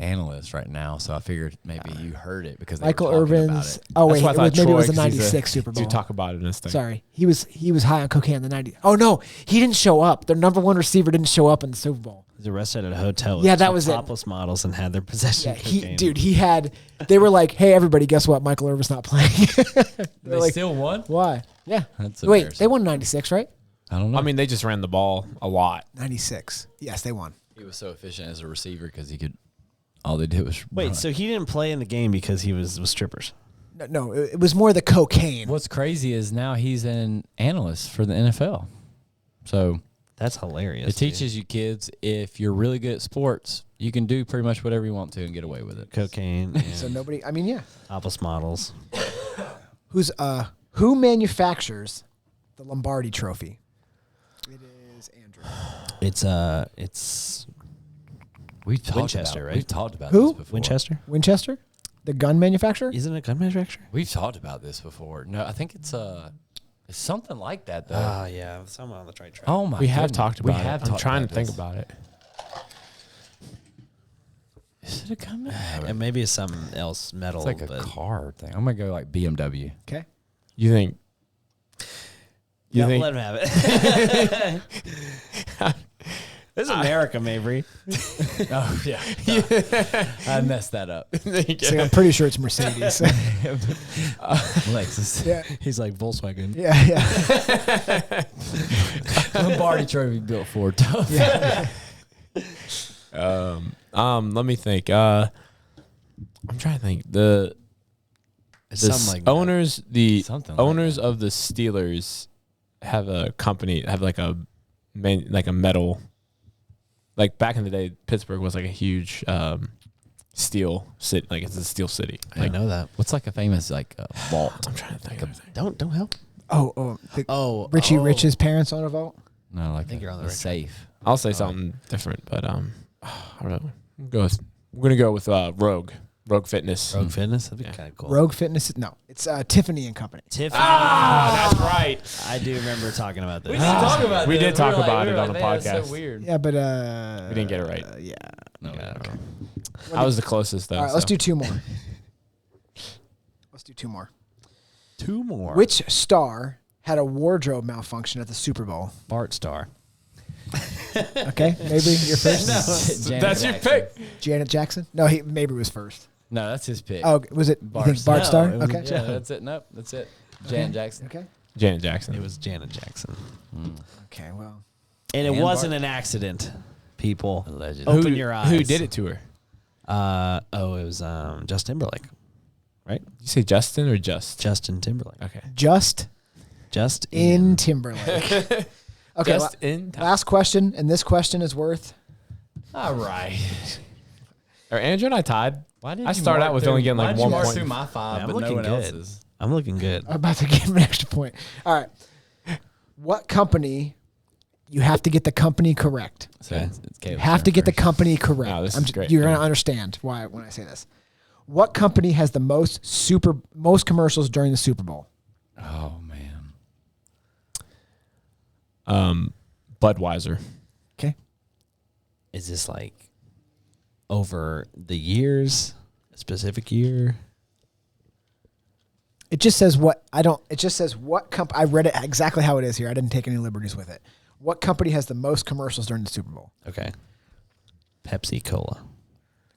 analyst right now. So I figured maybe you heard it because they Michael were talking Irvin's. about it. Oh That's wait, why I thought maybe it Troy, was the 'cause he's '96 Super Bowl. You talk about it in this thing. Sorry, he was high on cocaine in the '90s. Oh no, he didn't show up. Their number 1 receiver didn't show up in the Super Bowl. He was arrested at a hotel. Yeah, with that two was it. topless models and had their possession. Yeah, of cocaine. he had. They were like, "Hey, everybody, guess what? Michael Irvin's not playing." They like, still won. why? Yeah. That's Wait, embarrassing. they won '96, right? I don't know. I mean, they just ran the ball a lot. '96. Yes, they won. he was so efficient as a receiver because he could. All they did was Wait, run. so he didn't play in the game because he was with strippers? No, it was more the cocaine. What's crazy is now he's an analyst for the NFL. So That's hilarious. it teaches you kids if you're really good at sports, you can do pretty much whatever you want to and get away with it. cocaine. So And nobody. I mean, yeah. topless models. Who manufactures the Lombardi Trophy? It is Andrew. It's We've talked Winchester, about, right? We've talked about Who? this before. Winchester. Winchester, the gun manufacturer. Isn't it a gun manufacturer? We've talked about this before. No, I think it's something like that though. Oh yeah, someone on the right track. Oh my! We have goodness. talked We about have it. I'm talked trying about to think this. about it. Is it a gun? And maybe it's something else metal. It's like a but car thing. I'm gonna go like BMW. Okay. You think? You yeah, think? let him have it. This is America, Mabry. Oh yeah, I messed that up. So I'm pretty sure it's Mercedes. Lexus. yeah. He's like Volkswagen. Yeah. Lombardi Trophy built Ford. Tough. Let me think. I'm trying to think. The Something like that. owners, the Something like owners of the Steelers have a company, have like a metal. Like back in the day, Pittsburgh was like a huge steel city. Like it's a steel city. I Like know that. What's like a famous like vault? I'm trying to think. of everything. Don't help. Richie Rich's parents own a vault. No, like I think you're on the right track. safe. I'll say something different, but I don't know. We're gonna go with Rogue Fitness. Rogue Fitness. That'd be Yeah. kind of cool. Rogue Fitness. No, it's Tiffany and Company. Tiffany. That's right. I do remember talking about this. We did talk about We this. did talk were like- about we it were on like, the "Man, that's podcast." So weird. Yeah, but We didn't get it right. Yeah. No, Okay. I was the closest though. All right, let's so. do 2 more. Let's do 2 more. 2 more. Which star had a wardrobe malfunction at the Super Bowl? Bart Star? Okay, maybe you're first. Janet That's your Jackson. pick. Janet Jackson? No, maybe was first. No, that's his pick. Oh, was it? Bart you think Bart Star. Star? No, it was Okay. yeah, that's it. Nope, that's it. Janet Jackson. Okay. Janet Jackson. It was Janet Jackson. Okay. Well, And it And wasn't Bart. an accident, people. Allegedly. Open your eyes. Who did it to her? It was Justin Timberlake. Did you say Justin or just? Justin Timberlake. Okay. just in Timberlake. Okay. Just in time. Last question, and this question is worth. All right. Are Andrew and I tied? Why did I started out with only getting like 1 mark point. through my 5, I'm but no looking one good. else's? I'm looking good. I'm about to give him an extra point. All right. What company? You have to get the company correct. So Okay. it's You Caleb's have to turn get the first. company correct. Wow, this is great. You're going to understand why when I say this. What company has the most commercials during the Super Bowl? Oh man. Budweiser. Okay. Is this like over the years, a specific year? It just says it just says what company. I read it exactly how it is here. I didn't take any liberties with it. What company has the most commercials during the Super Bowl? Okay. Pepsi Cola.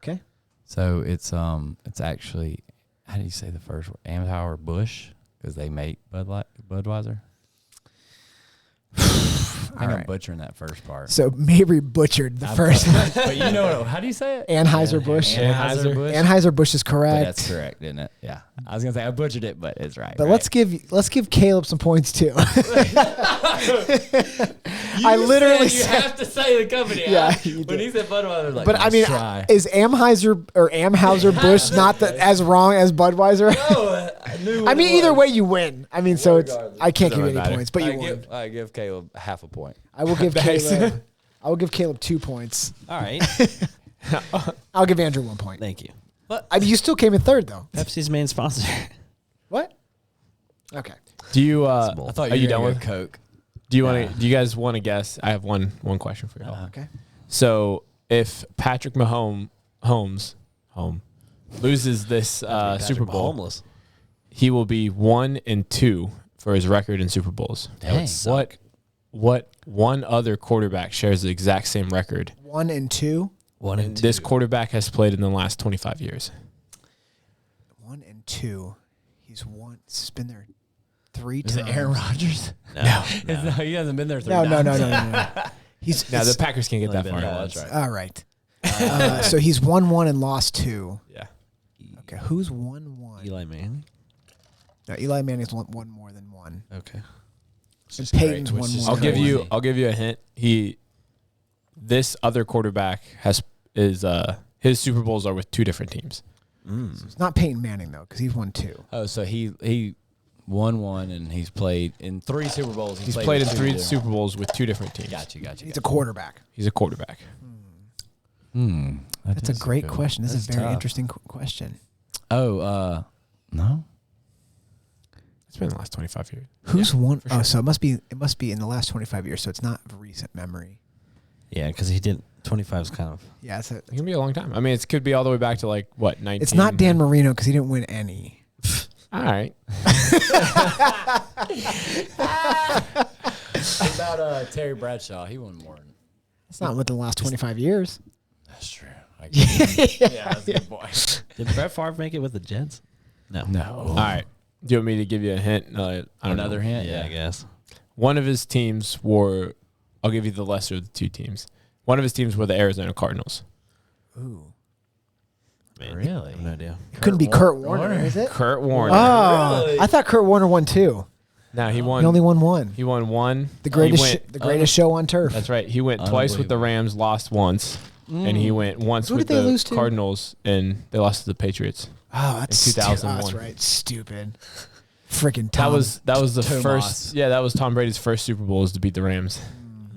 Okay. So it's actually, how do you say the first word? Anheuser Busch, because they make Budweiser. I think I'm butchering that first part. So Mabry butchered the first one. But you know, how do you say it? Anheuser-Busch. Anheuser-Busch. Anheuser-Busch is But correct. that's correct, isn't it? Yeah. I was gonna say I butchered it, but it's right. But right? let's give Caleb some points too. I literally said, have to say the company. Yeah, you When did. he said Budweiser, I was like, but I mean, try. is Amheuser-Busch not as wrong as Budweiser? I knew. I mean, either way you win. I mean, so it's Regardless. I can't give you Doesn't any matter. points, but you won. I give Caleb half a point. I will give Thanks. Caleb. I will give Caleb 2 points. All right. I'll give Andrew 1 point. Thank you. I mean, you still came in third though. Pepsi's main sponsor. What? Okay. Do you? I thought are you were done gonna with go Coke? Do you want to? Do you guys want to guess? I have one question for you. all. Okay. So if Patrick Mahomes loses this Super Bowl, Homeless. he will be 1-2 for his record in Super Bowls. That would suck. What one other quarterback shares the exact same record? 1 and 2. 1 and 2. This quarterback has played in the last 25 years. 1 and 2. He's been there 3 Is times. it Aaron Rodgers? No. He hasn't been there 3 No, times. no. He's Now the Packers can't get that Only far. been Oh, that's right. all right. So he's 1-1 and lost 2. Yeah. Okay, who's 1-1? Eli Manning. No, Eli Manning's one more than 1. Okay. And Peyton's 1 more. I'll than give 1. you. I'll give you a hint. This other quarterback his Super Bowls are with 2 different teams. It's not Peyton Manning though, because he's won 2. Oh, so he won 1 and he's played in 3 Super Bowls. He's played in with 3 2 Super Bowls with 2 different teams. Gotcha. He's a quarterback. He's a quarterback. That's a great question. This is a very tough. interesting question. Oh, no. It's been the last 25 years. Who's won? for sure. Oh, so it must be in the last 25 years. So it's not of recent memory. Yeah, because he did 25 is kind of. Yeah, It can be a long time. I mean, it could be all the way back to like what 19. it's not Dan Marino because he didn't win any. All right. What about Terry Bradshaw? He won more. It's not within the last 25 years. That's true. Yeah, that's a good point. Did Brett Favre make it with the Jets? No. No. All right. Do you want me to give you a hint? I don't Another know. hint? Yeah, I guess. One of his teams were. I'll give you the lesser of the 2 teams. One of his teams were the Arizona Cardinals. Ooh, Man, Really? I have no idea. it couldn't be Kurt Warner, is it? Kurt Warner. Oh, Really? I thought Kurt Warner won 2. Now he won. He only won 1. He won 1. The greatest, He went- the greatest show on turf. That's right. He went twice with the Rams, lost once, and he went once Who with did they the lose to? Cardinals, and they lost to the Patriots. Oh, that's in stu- oh, 2001. that's right. Stupid. Freaking Tom. That was the Tomas. first. Yeah, that was Tom Brady's first Super Bowl is to beat the Rams.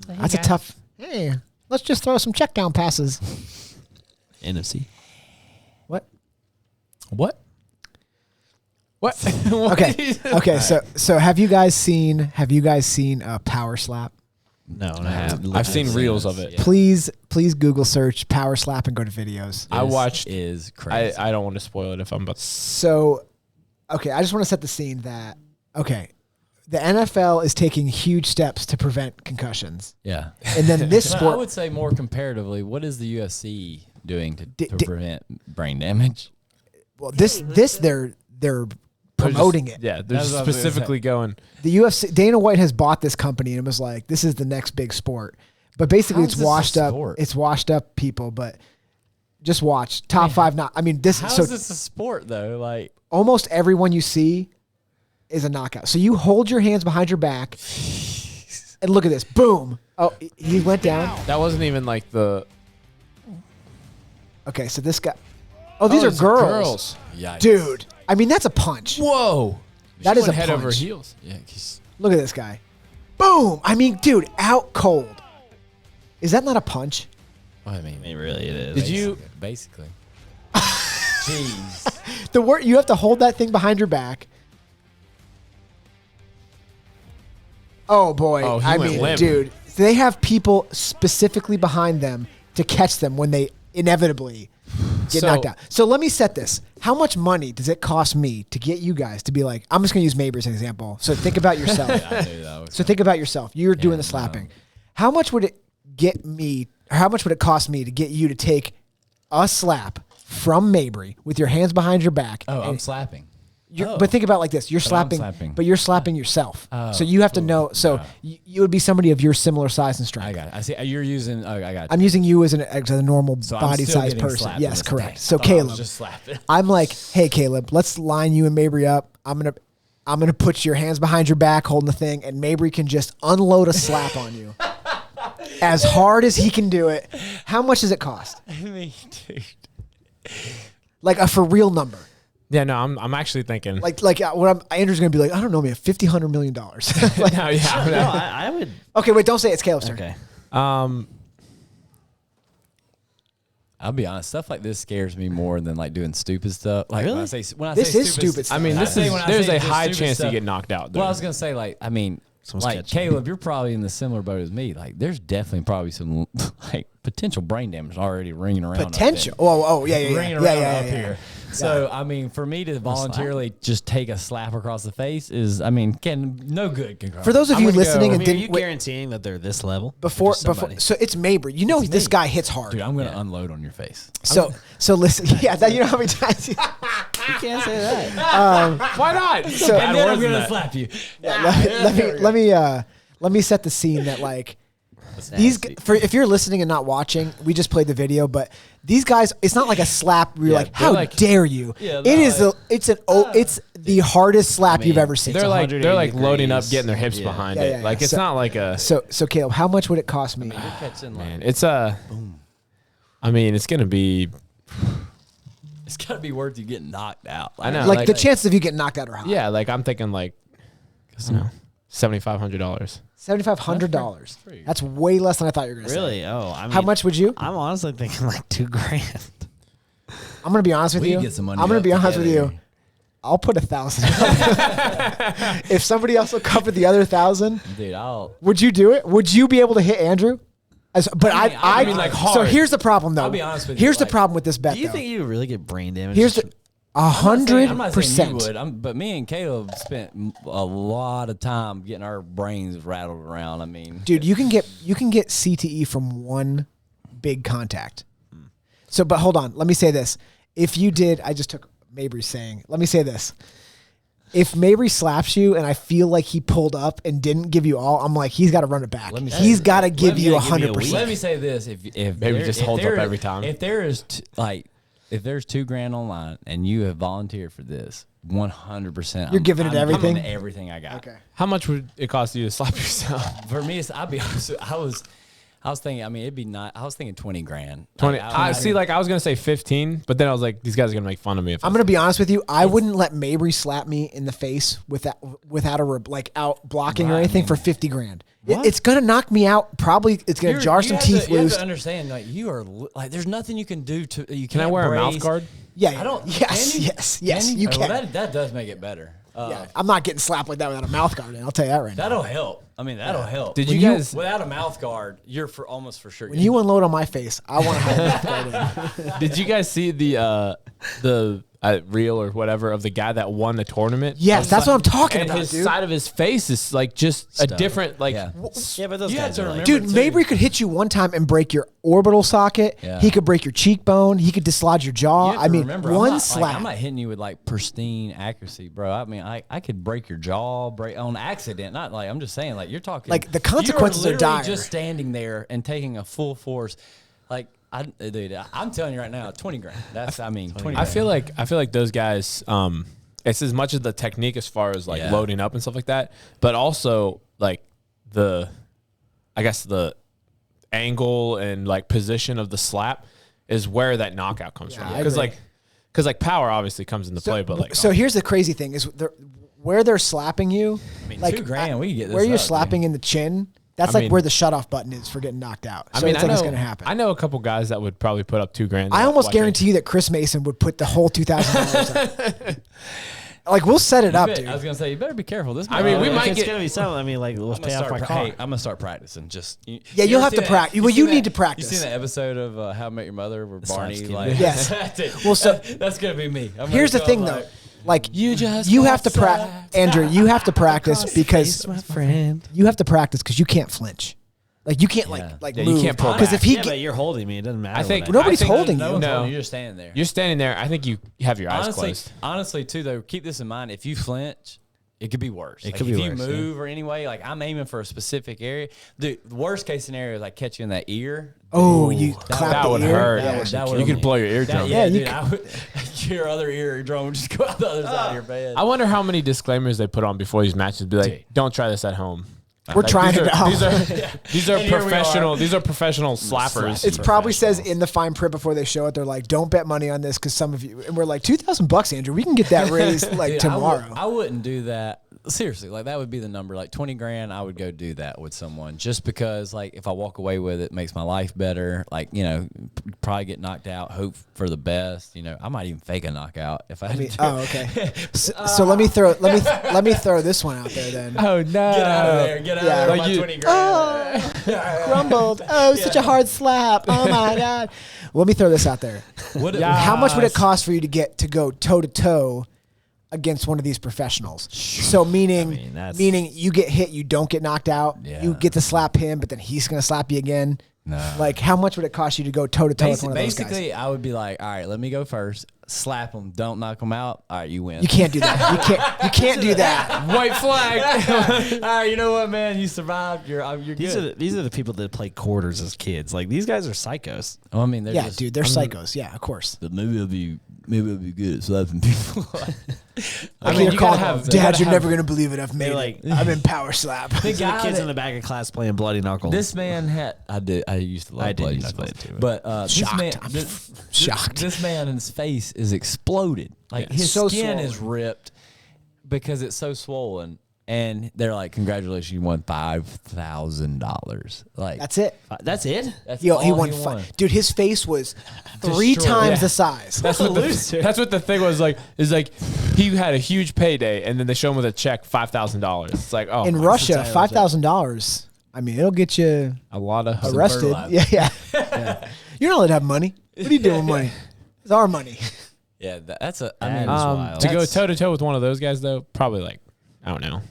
That's a tough. Hey, let's just throw some check down passes. NFC. What? What? What? Okay. Okay. So have you guys seen Power Slap? No, and I have. I've seen reels of it. Yeah. Please Google search Power Slap and go to videos. I watched. Is crazy. I don't want to spoil it if I'm about to. So, okay, I just want to set the scene that the NFL is taking huge steps to prevent concussions, yeah. and then this But I sport. would say more comparatively, what is the UFC doing to Di- prevent brain damage? Well, this they're promoting it. Yeah, they're That's what I was gonna specifically going. The UFC, Dana White has bought this company and was like, "This is the next big sport." But basically, How it's is this a washed up. sport? It's washed up people. But just watch top 5. Not. I mean, this. How So is this a sport though? Like, almost everyone you see is a knockout. So you hold your hands behind your back and look at this. Boom. Oh, he went down. That wasn't even like the. Okay, so this guy. Oh, these are girls. yikes. Dude. I mean, that's a punch. Whoa. That is a head punch. over heels. Yeah, Look at this guy. Boom. I mean, dude, out cold. Is that not a punch? I mean, I mean, really, it is. Did you? basically? Jeez. The word you have to hold that thing behind your back. Oh boy! Oh, he I went mean, limp. dude, they have people specifically behind them to catch them when they inevitably get knocked out. So let me set this. How much money does it cost me to get you guys to be like, I'm just going to use Mabry as an example. So think about yourself. I knew that was So think about yourself. You're doing the slapping. How much would it get me, or how much would it cost me to get you to take a slap from Mabry with your hands behind your back? Oh, I'm and slapping. But think about it like this. You're But I'm slapping, but you're slapping yourself. Oh, So you have to know. So you would be somebody of your similar size and strength. I got it. I see. You're using. Oh, I got it. I'm using you as a normal So I'm body still size getting person. slapped in Yes, this correct. thing. So I thought I was Caleb, just slapping. I'm like, hey Caleb, let's line you and Mabry up. I'm gonna put your hands behind your back holding the thing, and Mabry can just unload a slap on you. As hard as he can do it. How much does it cost? I mean, dude. Like a for real number. Yeah, no, I'm actually thinking. Andrew's gonna be like, I don't know, man, $50-100 million. Like, no, yeah. No, I would. okay, wait, don't say it. It's Caleb's turn. Okay. I'll be honest. Stuff like this scares me more than like doing stupid stuff. Like Really? when I This say is stupid stuff. I mean, I this say is when I there's say a just high stupid chance stuff- to get knocked out. Well, I dude. was gonna say like I mean, Someone's like catching Caleb, you're probably in the similar boat as me. Like, there's definitely probably some like potential brain damage already ringing around. up Potential. there. Oh, yeah. Ringing Yeah, around yeah, up yeah. here. So I mean, for me to voluntarily just take a slap across the face is, I mean, no good. Can come. For those of I'm you gonna listening go, and Are didn't you wait, guaranteeing that they're this level? before, Just somebody? so it's Mabry. You know this guy hits hard. dude, I'm gonna unload on your face. So listen, yeah, that, you know how many times. You can't say that. Why not? So- And then I'm words than gonna that. slap you. Let me set the scene that like if you're listening and not watching, we just played the video, but these guys, it's not like a slap where you're like, how like- dare you? Yeah, It no, is it's the hardest slap you've ever seen. They're like 180 loading up, degrees. getting their hips Yeah. behind Yeah, it. yeah, Like yeah. it's not like a. So Caleb, how much would it cost me? You're catching like, Man, it's I mean, it's gonna be. it's gotta be worth you getting knocked out. I know. Like the chances of you getting knocked out are high. Yeah, like I'm thinking like, $7,500. $7,500. That's way less than I thought you were gonna say. Really? Oh, I mean, How much would you? I'm honestly thinking like $2,000. I'm gonna be honest with We you. can get some money I'm gonna up be honest with together. you. I'll put 1,000. If somebody else will cover the other 1,000, dude, would you do it? Would you be able to hit Andrew? I mean, like So hard. here's the problem, though. I'll be honest with you, Here's the like- problem with this bet. Do you though. think you would really get brain damage? Here's the I'm not saying you 100%. would. But me and Caleb spent a lot of time getting our brains rattled around. I mean, Dude, you can get CTE from one big contact. So, but hold on. Let me say this. If you did, I just took Mabry's saying. Let me say this. If Mabry slaps you and I feel like he pulled up and didn't give you all, I'm like, he's got to run it back. He's got to give you give me a 100%. let me say this: if Maybe there- just if holds there- up every time. If there is if there's $2,000 online and you have volunteered for this, 100%, You're giving it everything? I'm giving everything I got. Okay. How much would it cost you to slap yourself? For me, I'll be honest. I was thinking. I mean, it'd be not. I was thinking $20,000. 20. Like, I see. Like I was gonna say 15, but then I was like, these guys are gonna make fun of me. If I'm gonna be honest with you. I wouldn't let Mabry slap me in the face without out blocking or Right, I anything mean- for $50,000. It's gonna knock me out. Probably it's gonna jar some teeth You have loose. to understand, like you are like. There's nothing you can do to. You Can I can't wear a mouth brace. guard? Yeah. I don't. Yes. Can you? Yes. Can You Oh, can. well, that does make it better. Yeah, I'm not getting slapped like that without a mouth guard. I'll tell you that right now. That'll help. I mean, that'll help. Did When you guys- without a mouth guard, you're almost for sure. When you unload on my face, I want to have a mouth guard in. Did you guys see the reel or whatever of the guy that won the tournament? Yes, that's what I'm talking And about, his dude. side of his face is like just a different like. Yeah. Yeah, but those You have guys to are like, remember- Dude, Mabry could hit you one time and break your orbital socket. Yeah. He could break your cheekbone. He could dislodge your jaw. You have I to mean, remember, one I'm not, slap. I'm not hitting you with like pristine accuracy, bro. I mean, I could break your jaw, break on accident. Not like I'm just saying, like you're talking. Like, the consequences you are literally dire. Just standing there and taking a full force, like dude, I'm telling you right now, $20,000. That's I mean, 20. I feel like those guys. It's as much as the technique as far as like Yeah. loading up and stuff like that, but also like the angle and like position of the slap is where that knockout comes I from. Because agree. like power obviously comes into play, but like so here's the crazy thing is where they're slapping you. I mean, like $2,000, we can get this where you're up, slapping in the chin. That's I like mean- where the shutoff button is for getting knocked out. So it's I like know it's going to happen. I know a couple guys that would probably put up $2,000. I almost watching. guarantee you that Chris Mason would put the whole $2,000 up. Like, we'll set it up, dude. I was gonna say you better be careful. This. I mean, we If might it's get. gonna be something. I mean, like, let's pay off my car. Hey, I'm gonna start practicing. Just Yeah, you you'll ever have to seen practice. that- Well, you seen need that- to practice. You seen that episode of How I Met Your Mother where Barney Slapstick. like? Yes. That's it. Well, so- that's gonna be me. I'm Here's the gonna thing, go though. like, Like, You just you got have to practice. slapped. Andrew, you have to practice because my friend. you have to practice because you can't flinch. Like, you can't, Yeah. like Yeah, you move. can't pull Because if he Yeah, but you're holding me. It doesn't matter. I think what Nobody's I think- holding no you. one's No. holding you. You're just standing there. You're standing there. I think you have your eyes closed. Honestly, too, though, keep this in mind. If you flinch, it could be worse. It Like, could if be you worse, move or anyway, like I'm aiming for a specific area. Dude, the worst case scenario is I catch you in that ear. Oh, you clap That the would ear? hurt. Yeah. That would You could be- blow your That, eardrum. yeah, you dude, I would, your other eardrum would just go out the other side of your bed. I wonder how many disclaimers they put on before these matches. Be like, don't try this at home. We're trying these it are, out. These are And here we professional. are. These are professional slappers. It probably says in the fine print before they show it, they're like, don't bet money on this because some of you, and we're like, $2,000, Andrew, we can get that raised like Dude, tomorrow. I wouldn't do that. Seriously, like that would be the number. Like 20 grand, I would go do that with someone just because, like, if I walk away with it, makes my life better. Like, you know, probably get knocked out, hope for the best. You know, I might even fake a knockout if I had to. do Oh, okay. So let me throw this one out there then. Oh no! Get out of there. Get out Yeah. of there. Like with my you- 20 grand. Crumbled. Oh, such a hard slap. Oh my God. Let me throw this out there. What, How much would it cost for you to go toe to toe against one of these professionals? So meaning that's- you get hit, you don't get knocked out. Yeah. You get to slap him, but then he's gonna slap you again. No. Like, how much would it cost you to go toe to toe with one of those guys? Basically, I would be like, all right, let me go first. Slap them. Don't knock them out. All right, you win. You can't do that. You can't do that. White flag. All right, you know what, man? You survived. You're good. These are the people that play quarters as kids. Like, these guys are psychos. Oh, I mean, they're Yeah, just, dude, they're psychos. Yeah, of course. But maybe I'll be good at slapping people. I mean, mean, you calling gotta have- Dad, you gotta you're have- never gonna believe it. I've made like- it. I'm in power slap. The These are guy the kids that- in the back of class playing bloody knuckles. This man had. I used to love. I did Bloody used to play Knuckles. it too. But this Shocked. man, I'm this, shocked. This man's face is exploded. Like Yeah. his So skin is swollen. ripped because it's so swollen. And they're like, "Congratulations, you won $5,000." Like That's it. That's it. that's Yo, all he won five. Dude, his face was 3 Destroyed. times Yeah. the size. That's what the thing was like. Is like he had a huge payday, and then they show him with a check $5,000. It's like, oh, In Russia, $5,000. I mean, it'll get you a lot of arrested. fertilizer. Yeah. You're not allowed to have money. What are you doing with money? It's our money. Yeah, that's a. I That mean, is wild. to go That's- toe to toe with one of those guys though, probably like I don't know,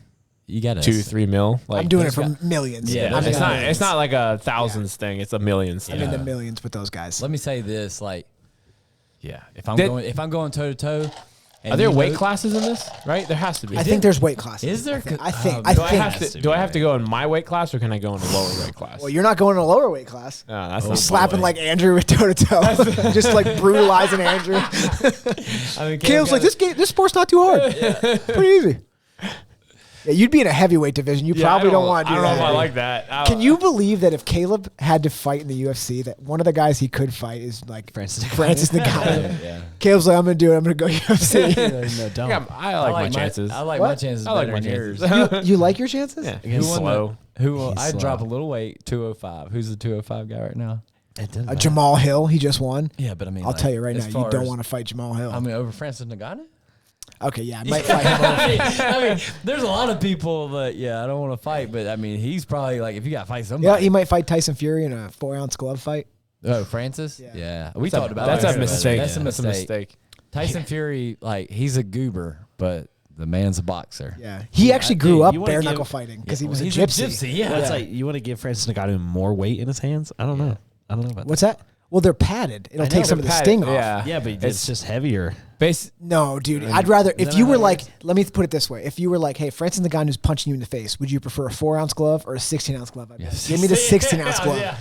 you got to 2-3 mil. Like I'm doing it those for guys- millions. Yeah, I'm It's in not. millions. It's not like a thousands thing. It's a millions I'm thing. in the millions with those guys. Let me say this, like, yeah, if I'm Did- going toe to toe, Are there weight classes in this? Right, there has to be. I think there's weight classes. Is there? I think. Oh, I Do I think. have to? Do I have to go in my weight class, or can I go in a lower weight class? Well, you're not going to a lower weight class. No, that's You're not slapping like Andrew with toe to toe, just like brutalizing Andrew. I mean, Caleb's like, this sport's not too hard. Pretty easy. Yeah, you'd be in a heavyweight division. You probably don't want to I do don't know that. if I like that. Can you believe that if Caleb had to fight in the UFC, that one of the guys he could fight is like Francis Ngannou? Yeah. Caleb's like, I'm gonna do it. I'm gonna go UFC. no, don't. I like my chances. I like What? my chances. I like better my than yours. chances. you like your chances? Yeah, Who he's won slow. I'd slow. drop a little weight, 205. Who's the 205 guy right now? It doesn't Jamal Hill, he just won. Yeah, but I mean, I'll tell you right now, as you far don't as- want to fight Jamal Hill. I mean, over Francis Ngannou? Okay, yeah, I might fight him. Over. I mean, there's a lot of people that, I don't want to fight, but I mean, he's probably like, if you got to fight Yeah, somebody. he might fight Tyson Fury in a 4-ounce glove fight. Oh, Francis? Yeah. Yeah. We That's talked a- about that's that. a mistake. That's a That's a mistake. mistake. Tyson Fury, like, he's a goober, but the man's a boxer. Yeah, he actually grew you up wanna bare give- knuckle fighting because he was He's a gypsy. yeah. Well, it's like you want to give Francis Ngannou more weight in his hands. I don't know. I don't know about What's that? Well, they're padded. It'll take some of the sting off. Yeah, that. Yeah, but it's just heavier. No, dude. I'd rather if you that were how it like, let me put it this way: if you were like, hey, Francis Ngannou's punching you in the face, would you prefer a 4-ounce glove or a 16-ounce glove? Yes. Give me the 16-ounce glove.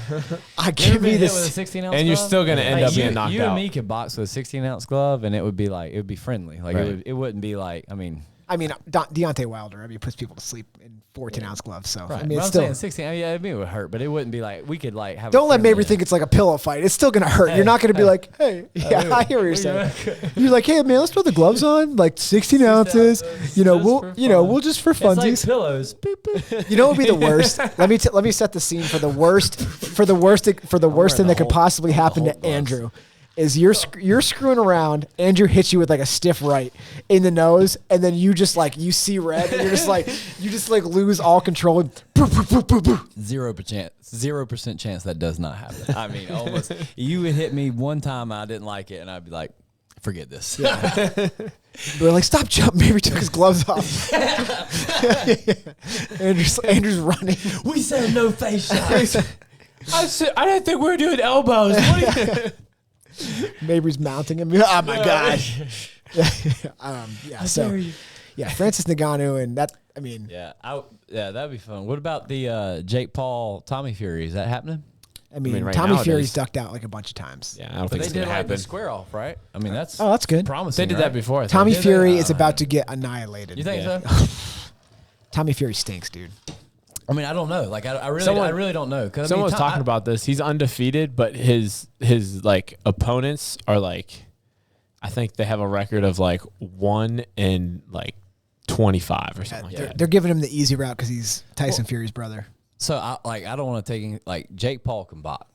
Give me with a this. 16-ounce And you're glove? still gonna end Like, up being knocked you out. and me could box with a 16-ounce glove, and it would be friendly. Like Right. it wouldn't be like, I mean, I mean, Deontay Wilder. I mean, he puts people to sleep in 14-ounce gloves. So Right. I mean, But it's I'm still. saying 16. I mean, yeah, I mean, it would hurt, but it wouldn't be like we could like have. Don't a let friendly- Mabry think it's like a pillow fight. It's still gonna hurt. You're not gonna be like, hey, yeah, I hear what you're saying. You're like, hey man, let's throw the gloves on, like 16 ounces. You know, we'll just for It's like funsies. pillows. Boop, boop. You know what would be the worst? let me set the scene for the worst thing that could possibly happen to Andrew. Is you're screwing around, Andrew hits you with like a stiff right in the nose, and then you just like you see red, and you're just like lose all control. And 0% chance that does not happen. I mean, almost. You would hit me one time, I didn't like it, and I'd be like, forget this. We're like, stop jumping. Mabry took his gloves off. Andrew's running. We said no face shots. I didn't think we were doing elbows. What are you? Mabry's mounting him. Oh my god. So Francis Ngannou and that. I mean, Yeah, that'd be fun. What about the Jake Paul Tommy Fury? Is that happening? right Tommy now it Fury's is. ducked out like a bunch of times. Yeah, I don't But think they it's did gonna like the happen. square off, right? I mean, that's Oh, that's good. promising. They did right? that before. I think. Tommy Did they? Fury is Oh, about to get annihilated. You think Yeah. so? Tommy Fury stinks, dude. I mean, I don't know. Like, I really don't know. 'Cause, I Someone mean, was talking about this. He's undefeated, but his like opponents are like, I think they have a record of like 1 and like 25 or something like that. They're giving him the easy route because he's Tyson Fury's brother. So I don't want to take any, like Jake Paul can box.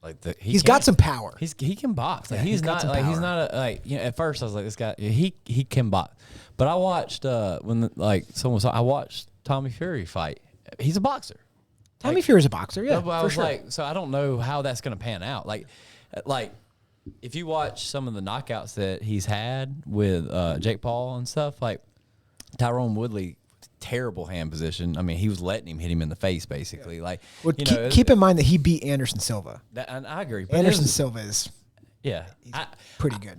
Like He's got some power. He can box. Like, Yeah, he's got some he's power. not a, like, you know, at first I was like, this guy he can box. But I watched when someone saw, I watched Tommy Fury fight. He's a boxer. Tommy Fury's a boxer, yeah. But I for was sure. like, so I don't know how that's going to pan out. Like if you watch some of the knockouts that he's had with Jake Paul and stuff, like Tyrone Woodley, terrible hand position. I mean, he was letting him hit him in the face, basically. Like, Well, you know, keep in mind that he beat Anderson Silva. and I agree. But Anderson Silva is yeah, pretty good.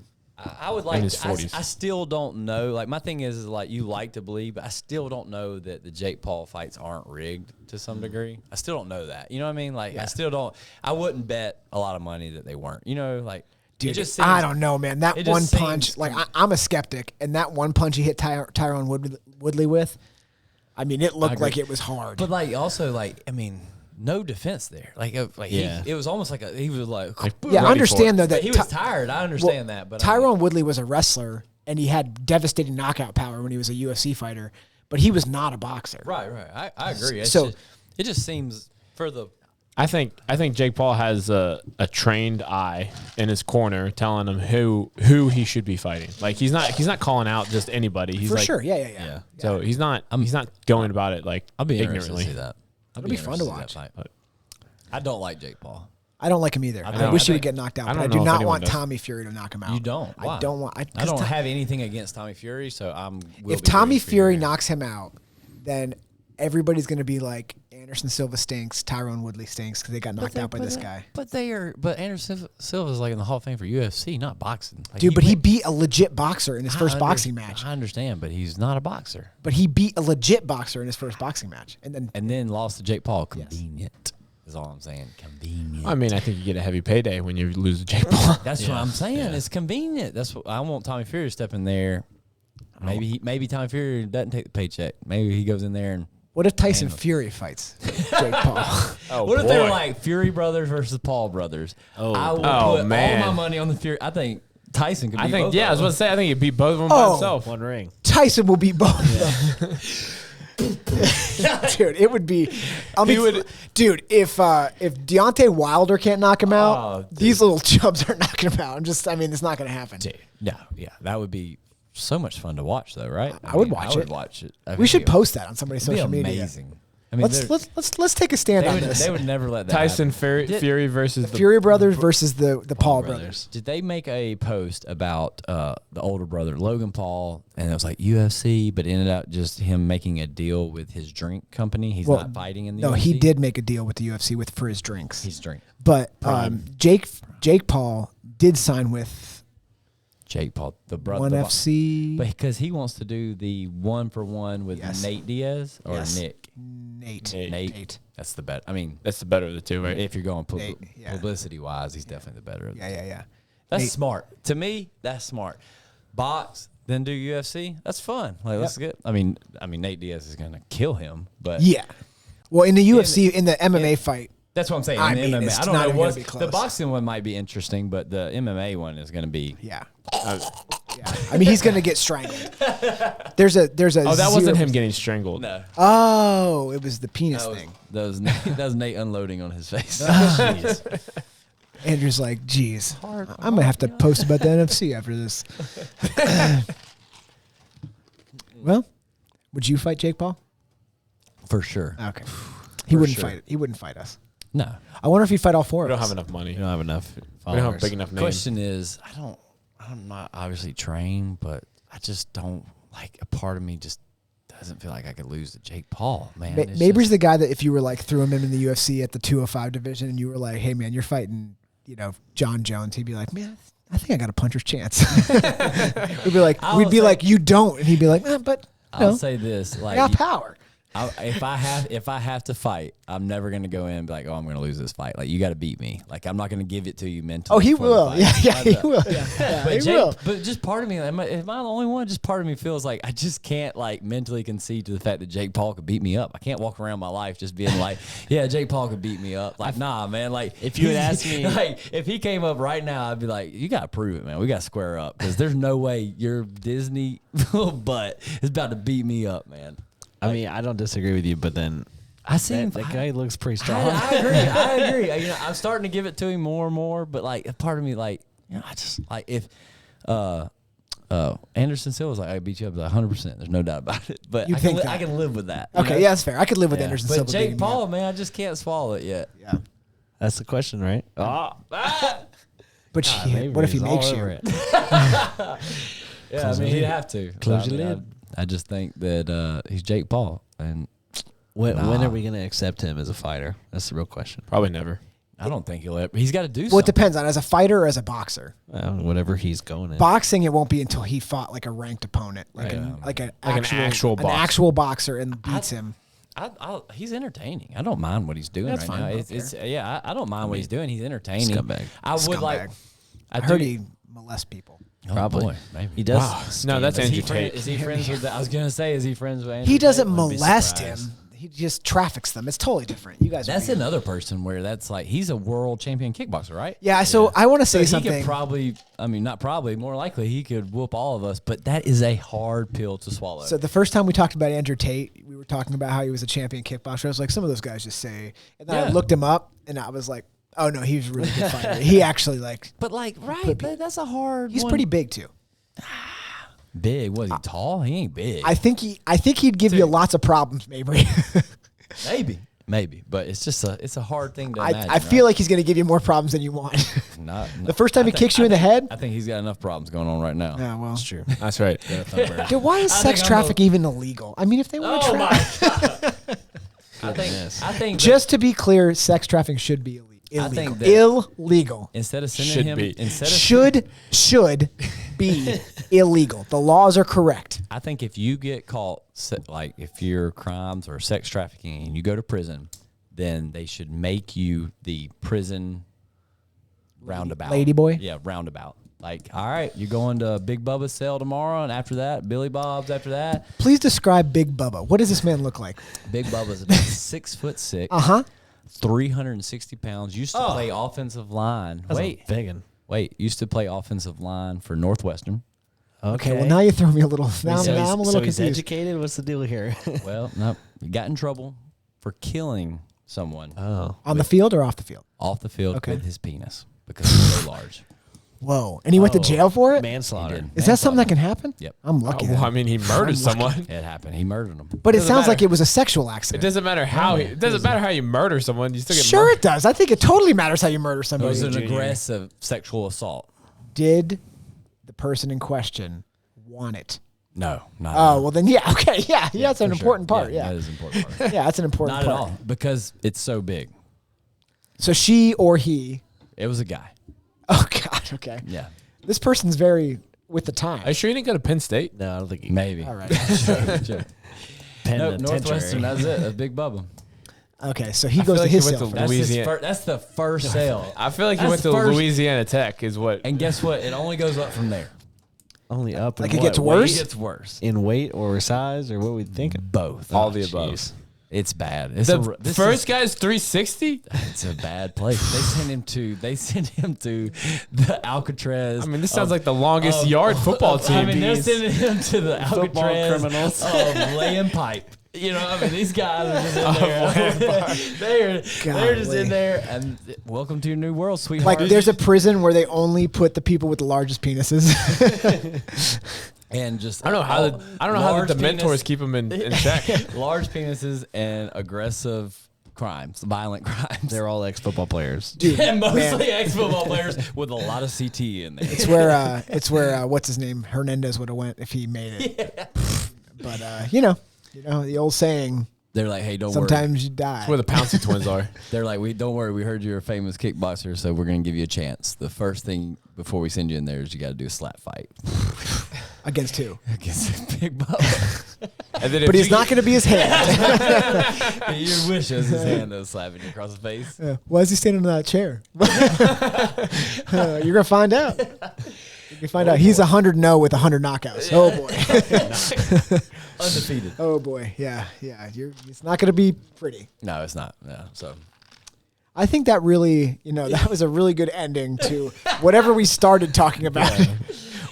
I would like. In his To, 40s. I still don't know. Like, my thing is like, you like to believe, but I still don't know that the Jake Paul fights aren't rigged to some degree. I still don't know that. You know what I mean? Like, I still don't. I wouldn't bet a lot of money that they weren't. You know, like, Dude, it just seems, I don't know, man. That it one just punch, seems- like I'm a skeptic, and that one punch he hit Tyrone Woodley with, I mean, it looked like it was hard. But like, also, like, I mean, no defense there. Like Yeah. it was almost like he was like yeah, I understand though But that he was tired. I understand that, but Tyrone Woodley was a wrestler, and he had devastating knockout power when he was a UFC fighter, but he was not a boxer. right. I agree. So- It just seems for the. I think Jake Paul has a trained eye in his corner telling him who he should be fighting. Like he's not calling out just anybody. He's For like, sure, yeah. So he's not going about it like I'll be interested ignorantly. to see that. It'll be fun to watch. I don't like Jake Paul. I don't like him either. I don't- wish I he would think- get knocked out, I but don't I know do if not anyone want does. Tommy Fury to knock him out. You don't. Why? I don't want. I don't have anything against Tommy Fury, so If Tommy Fury knocks him out, then everybody's going to be like, Anderson Silva stinks, Tyrone Woodley stinks because they got knocked out by this guy. But Anderson Silva's like in the Hall of Fame for UFC, not boxing. Like, Dude, but he went- beat a legit boxer in his I first under- boxing match. I understand, but he's not a boxer. But he beat a legit boxer in his first boxing match. And then Lost to Jake Paul. Convenient is all I'm saying. Convenient. I mean, I think you get a heavy payday when you lose to Jake Paul. That's what I'm saying. It's convenient. That's what I want Tommy Fury to step in there. Maybe Tommy Fury doesn't take the paycheck. Maybe he goes in there and. what if Tyson Fury fights Jake Paul? Oh, What if they were like Fury brothers versus Paul brothers? I will put man. all my money on the Fury. I think Tyson could beat I think both I was of about them. to say I think he beat both of them by Oh. himself. One ring. Tyson will beat both of them. Dude, it would be. Dude, if Deontay Wilder can't knock him out, these little chubs are knocking him out. It's not going to happen. No, yeah, that would be so much fun to watch, though, right? I would watch I would it. watch it. I We think should it would post that on somebody's be social media. amazing. I mean, Let's take a stand on this. they would never let that Tyson happen. Fury versus the Fury brothers versus the Paul brothers. Did they make a post about the older brother, Logan Paul, and it was like UFC, but it ended up just him making a deal with his drink company? He's not fighting in the No, UFC? he did make a deal with the UFC for his drinks. He's drink. But Jake Paul did sign with Jake Paul, the brother. ONE FC. But because he wants to do the 1-for-1 with Yes. Nate Diaz or Yes. Nick. Nate. That's the bet. I mean, That's the better of the two, right? if you're going Nate, yeah. publicity wise, he's definitely the better. Of the two. Yeah. That's Nate. smart. To me, that's smart. Box, then do UFC. That's fun. Like, let's get. I mean, Nate Diaz is gonna kill him, but Yeah. Well, in the UFC, in the MMA fight, that's what I'm saying. I In the mean, MMA, it's I don't not know even what gonna be close. the boxing one might be interesting, but the MMA one is gonna be. yeah. Yeah. I mean, he's gonna get strangled. There's a. Oh, that wasn't 0%. him getting strangled. No, Oh, it was the penis that was, thing. that was Nate unloading on his face. Andrew's like, geez, I'm gonna have to post about the NFC after this. Well, would you fight Jake Paul? For sure. Okay. He wouldn't sure. fight. He wouldn't fight us. No. I wonder if he'd fight all four We of don't us. have enough money. You don't have enough We don't have followers. big enough names. Question is, I'm not obviously trained, but I just don't like. A part of me just doesn't feel like I could lose to Jake Paul, man. It's Mabry's just- the guy that if you were like threw him in the UFC at the 205 division and you were like, hey man, you're fighting, John Jones, he'd be like, man, I think I got a puncher's chance. we'd be like, you don't, and he'd be like, but I'll say this, I like got power. if I have to fight, I'm never gonna go in and be like, oh, I'm gonna lose this fight. Like, you got to beat me. Like, I'm not gonna give it to you mentally. Oh, he before the will. fight. Yeah, I he know. will. Yeah, But he will. But just part of me, am I the only one? Just part of me feels like I just can't like mentally concede to the fact that Jake Paul could beat me up. I can't walk around my life just being like, yeah, Jake Paul could beat me up. Like, nah, man. Like, If you had asked me- like, if he came up right now, I'd be like, you got to prove it, man. We got to square up because there's no way your Disney little butt is about to beat me up, man. I mean, I don't disagree with you, but then I see him. that guy looks pretty strong. I agree. I agree. I'm starting to give it to him more and more, but like a part of me, like, I just like if Anderson Silva's like, I beat you up to 100%. There's no doubt about it. But You I think can, that. I can live with that. you Okay, know? yeah, that's fair. I could live with Yeah. Anderson But Silva beating Jake me Paul, up. man, I just can't swallow it yet. Yeah. That's the question, right? But what if he makes you? Yeah, I mean, he'd have to. Close I your mean, lid. I just think that he's Jake Paul, and When Nah. are we going to accept him as a fighter? That's the real question. Probably never. I don't think he'll ever. He's got to do Well, it something. depends on as a fighter or as a boxer. Whatever he's going in. Boxing, it won't be until he fought like a ranked opponent, like Yeah. an Like an actual boxer. actual boxer, and beats him. He's entertaining. I don't mind what he's doing That's right fine. now. I don't Yeah, I don't mind what he's doing. He's entertaining. Scumbag. I would like. Scumbag. I I heard do- he molests people. Oh, Probably. boy, maybe. He does. Wow. No, that's Is he, Andrew Tate. is he friends with? I was gonna say, is he friends with? Andrew He doesn't Tate? Wouldn't be molest surprised. him. He just traffics them. It's totally different. You guys. That's are weird. another person where that's like he's a world champion kickboxer, right? Yeah. So I want to So say he something. could probably, I mean, not probably, more likely he could whoop all of us. But that is a hard pill to swallow. So the first time we talked about Andrew Tate, we were talking about how he was a champion kickboxer. I was like, some of those guys just say. And then I Yeah. looked him up, and I was like, oh no, he's a really good fighter. He actually like. but like, right? That's a hard. He's one. pretty big too. big. Was he tall? He ain't big. I think he'd give you lots of problems, Mabry. Maybe, but it's just it's a hard thing to imagine. I feel like he's going to give you more problems than you want. The first time he kicks you in the head. I think he's got enough problems going on right now. Yeah, well, That's true. That's right. dude, why is I sex think I'm trafficking even illegal? I mean, if they want to Oh my god! I think just to be clear, sex trafficking should be illegal. I think that- Illegal. instead of sending Should him, be. instead of Should be illegal. The laws are correct. I think if you get caught, like if your crimes or sex trafficking and you go to prison, then they should make you the prison roundabout. Lady boy? Yeah, roundabout. Like, all right, you're going to Big Bubba's cell tomorrow, and after that, Billy Bob's after that. Please describe Big Bubba. What does this man look like? Big Bubba's about 6'6", Uh-huh. 360 pounds. Used to play offensive line. Wait, used to play offensive line for Northwestern. Okay, well now you throw me a little. Now, So now he's- I'm a little so he's confused. educated? What's the deal here? Well, no, he got in trouble for killing someone On the field or off the field? off the field Okay. with his penis because he's so large. Whoa. And he went to jail for it? Manslaughter. He did. Is that something that can happen? Yep. I'm lucky. Well, then. I mean, he murdered someone. It happened. He murdered him. But it doesn't sounds like matter. it was a sexual It accident. doesn't matter how. It doesn't matter how you murder someone. You still get Sure murdered. it does. I think it totally matters how you murder It somebody. was an aggressive sexual assault. Did the person in question want it? No, not at Oh, all. well then, yeah, okay, yeah, that's an for sure. important part, yeah. That is an important part. Yeah, that's an important Not part. at all, because it's so big. So she or he, It was a guy. oh God, okay. Yeah, This person's very with the time. Are you sure you didn't go to Penn State? No, I don't think he. maybe. All right. Sure. No, Penitentiary. Northwestern. That's it. That's Big Bubba. Okay, so he I feel goes to like he his went cell to phone. Louisiana. That's the first sale. I feel like he That's went to first- Louisiana Tech is what. And guess what? It only goes up from there. Only up. Like in it what, gets worse? It gets worse. in weight or size or what we thinking? Both. All the above. It's bad. It's The this first guy's 360. It's a bad place. They send him to the Alcatraz. I mean, this sounds like the longest yard football team. I mean, they're sending him to the Football Alcatraz criminals. of laying pipe. You know, I mean, these guys are just in there. they're just in there, and welcome to your new world, sweetheart. Like there's a prison where they only put the people with the largest penises. and just I don't know how the mentors keep them in check. large penises and aggressive crimes, violent crimes. They're all ex-football players. Dude, and mostly man, ex-football players with a lot of CT in there. it's where what's his name, Hernandez would have went if he made it. But you know the old saying. They're like, hey, don't worry. Sometimes you die. That's where the Pouncey twins are. They're like, don't worry. We heard you're a famous kickboxer, so we're gonna give you a chance. The first thing before we send you in there is you got to do a slap fight Against who? against Big Bubba. And then But he's not going to be his hand. You wish it was his hand that was slapping you across the face. Why is he standing in that chair? You're going to find out. You can find out. He's 100-0 with 100 knockouts. Oh, boy. Undefeated. Oh, boy. Yeah. It's not going to be pretty. No, it's not. No. So I think that really, that was a really good ending to whatever we started talking about,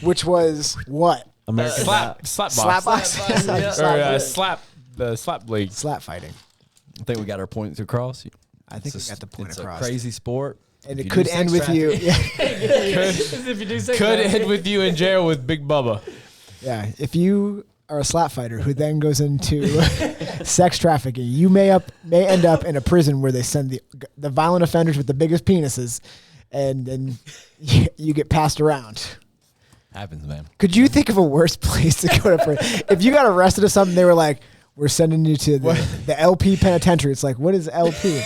which was what? American slap box. Slap box? Yeah. Or slap league. Slap fighting. I think we got our points across. I think we got the point it's across. a crazy sport. And If it you could do end sex with you. Could end with you in jail with Big Bubba. Yeah. If you are a slap fighter who then goes into sex trafficking, you may end up in a prison where they send the violent offenders with the biggest penises, and then you get passed around. Happens, man. Could you think of a worse place to go to prison? If you got arrested or something, they were like, we're sending you to the LP penitentiary. It's like, what is LP?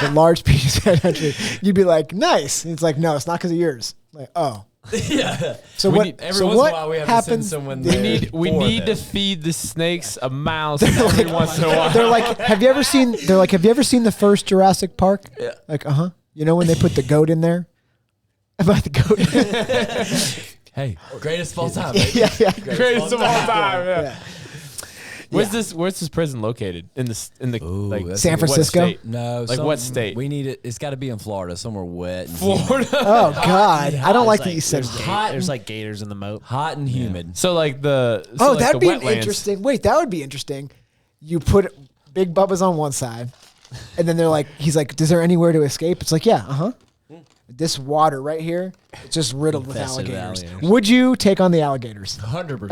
The large penis penitentiary. You'd be like, nice. And it's like, no, it's not because of yours. Like, oh. Yeah. So We what? need- Every so once what in a while, we have to send happens? someone We there. need for to them. feed the snakes a mouse every once in a while. They're like, have you ever seen the first Jurassic Park? Yeah. Like, you know when they put the goat in there? About the goat. Hey, greatest of all time. Baby. yeah. Greatest of all time. Yeah. Yeah. Where's this prison located in the Ooh, like that's San what Francisco? state? No, Like what state? We need it. It's got to be in Florida, somewhere wet, and Florida. Oh God, I don't like that you said. there's, hot there's and- like gators in the moat. hot and humid. So like the Oh, like that'd the be wetlands. interesting. Wait, that would be interesting. You put Big Bubba's on one side, and then he's like, "Is there anywhere to escape?" It's like, "Yeah, This water right here, it's just riddled with Infested with alligators. alligators. Would you take on the alligators? 100%.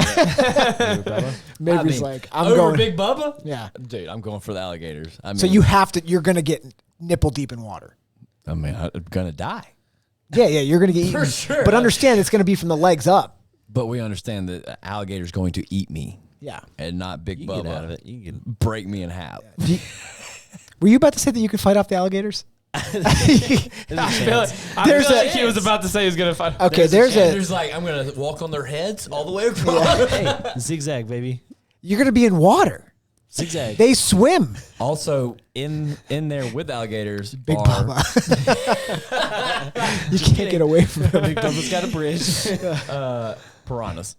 Maybe's like, I'm over going. Big Bubba. Yeah. Dude, I'm going for the alligators. I mean, So you're gonna get nipple deep in water. I'm gonna die. Yeah, you're gonna get eaten. sure. But understand, it's gonna be from the legs up. But we understand that alligator's going to eat me, Yeah. and not Big You Bubba. can get out of it. You can. Break me in half. Were you about to say that you could fight off the alligators? I feel like he was about to say he was gonna fight. Okay, there's a. There's like I'm gonna walk on their heads all the way across. Hey, zigzag, baby. You're gonna be in water. Zigzag. They swim. Also, in there with alligators Big are Bubba. You can't get away from them. Big Bubba's got a bridge. piranhas.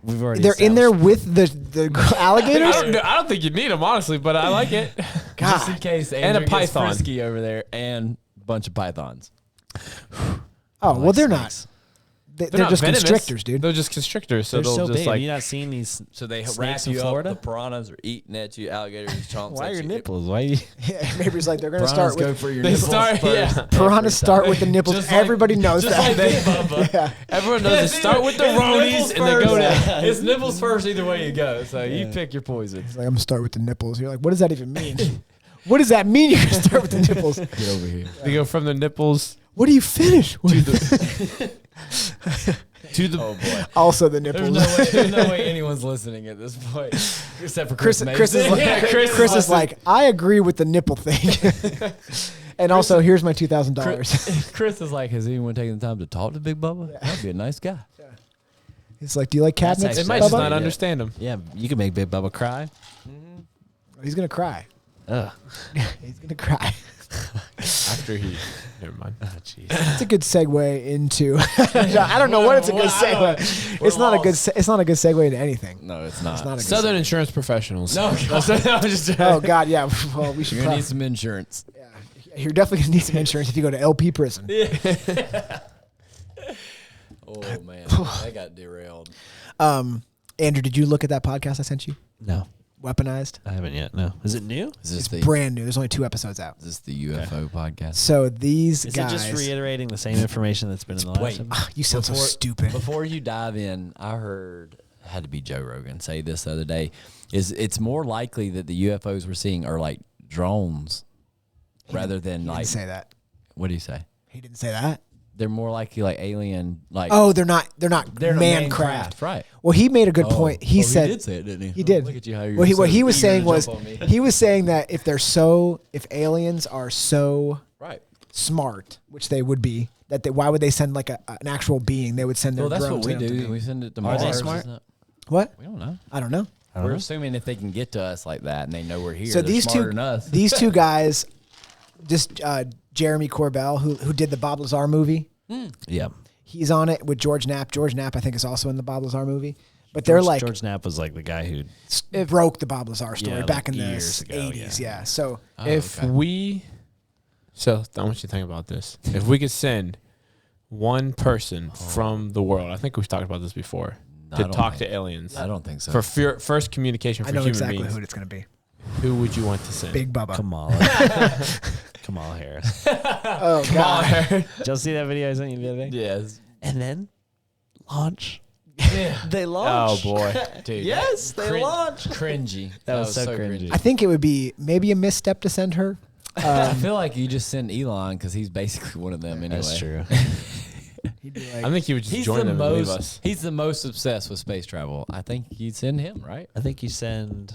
We've already. They're in there established. with the alligators. I don't think you need them honestly, but I like it. Just in God. case And a Andrew gets python. frisky over there, and a bunch of pythons. Oh well, they're not. snakes. They're not just venomous. constrictors, dude. They're just constrictors, so They're they'll so just big. like Have you not seen these? So they Snakes wrap in you Florida? up. The piranhas are eating at you. Alligators chomps Why at are your you. nipples? Why? You, Maybe's like they're gonna Piranhas start go with for your they nipples start- first. yeah. piranhas start with the nipples. Just like- Everybody knows just that. like Big Bubba. Yeah. everyone knows. They start with the Ronies and they go down. It's nipples first either way you go. So you pick your poison. He's like, I'm gonna start with the nipples. You're like, what does that even mean? What does that mean? You're gonna start with the nipples. Get over here. They go from the nipples What do you finish with? to the. Oh boy. Also the There's nipples. no way anyone's listening at this point, except for Chris Chris. is like, Yeah, Chris is like, I agree with the nipple thing. And also, here's my $2,000. Chris is like, has anyone taken the time to talk to Big Bubba? That'd be a nice guy. He's like, do you like That's cabinets, They actually- might just Bubba? not understand them. yeah, you can make Big Bubba cry. He's gonna cry. Ugh. He's gonna cry. After he, never mind. Oh, jeez. It's a good segue into. I don't know what it's a good segue. It's not a good. It's not a good segue into anything. No, it's not. It's not a good. Southern Insurance Professionals. No, Oh God, yeah. Well, we should. you're gonna need some insurance. Yeah, you're definitely gonna need some insurance if you go to LP prison. Oh man, that got derailed. Andrew, did you look at that podcast I sent you? No, Weaponized. I haven't yet. No, is it new? Is this It's the brand new. There's only 2 episodes out. is this the UFO podcast? So these Is guys. it just reiterating the same information that's been in the last? Wait. episode? You sound so stupid. Before you dive in, I heard had to be Joe Rogan say this the other day. It's more likely that the UFOs we're seeing are like drones rather than He like didn't say that. what do you say? He didn't say that. They're more likely like alien like Oh, they're not they're man not craft. right? Well, he made a good point. He said he did say it, didn't he? He did. Look at you how you're What he so was eager saying to was jump on me. he was saying that if aliens are so right. smart, which they would be, why would they send like an actual being? They would send their Well, that's drones. what we They don't have to do. be- We send it to Are Mars. they smart? isn't it? What? We don't know. I don't know. We're assuming if they can get to us like that and they know we're here, So they're these smarter two, than us. these 2 guys, just Jeremy Corbell, who did the Bob Lazar movie. Yeah. He's on it with George Knapp. George Knapp, I think, is also in the Bob Lazar movie. But they're like George Knapp was like the guy who broke the Bob Lazar story Yeah, back like in the years ago, 80s. Yeah. So If we, so I want you to think about this. If we could send one person from the world, I think we've talked about this before, I to don't talk think- to aliens I don't think so. for first communication I for know human exactly beings, who it's going to be. who would you want to send? Big Bubba. Kamala. Kamala Harris. Oh, God. Did y'all see that video I sent you the other day? Yes. And then launch. They Oh launch. boy, dude. Yes, they launch. Cringy. That was so cringy. I think it would be maybe a misstep to send her. I feel like you just send Elon because he's basically one of them anyway. That's true. He'd be like, I think he would just He's join the them and leave most. us. He's the most obsessed with space travel. I think you'd send him, right? I think you send.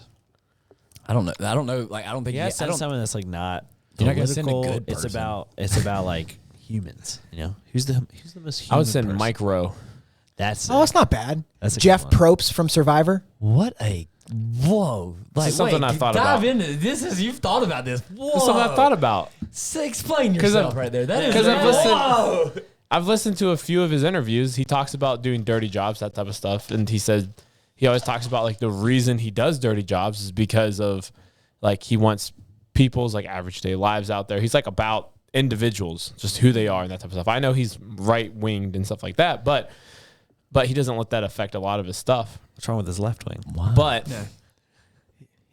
I don't know. Like I don't think. Yeah, I send don't, someone that's like not. You're not gonna send a political. good person. It's about like humans. You know, who's the most human I would send person? Mike Rowe. That's oh, it's not bad. That's a Jeff good one. Probst from Survivor. What a whoa! Like is something wait, I thought dive about. into this. Is you've thought about this? Whoa! That's something I thought about. Explain 'Cause yourself I've- right there. That is 'cause I've listened- Whoa! I've listened to a few of his interviews. He talks about doing dirty jobs, that type of stuff, and he said he always talks about like the reason he does dirty jobs is because of like he wants people's like average day lives out there. He's like about individuals, just who they are and that type of stuff. I know he's right winged and stuff like that, but he doesn't let that affect a lot of his stuff. What's wrong with his left wing? But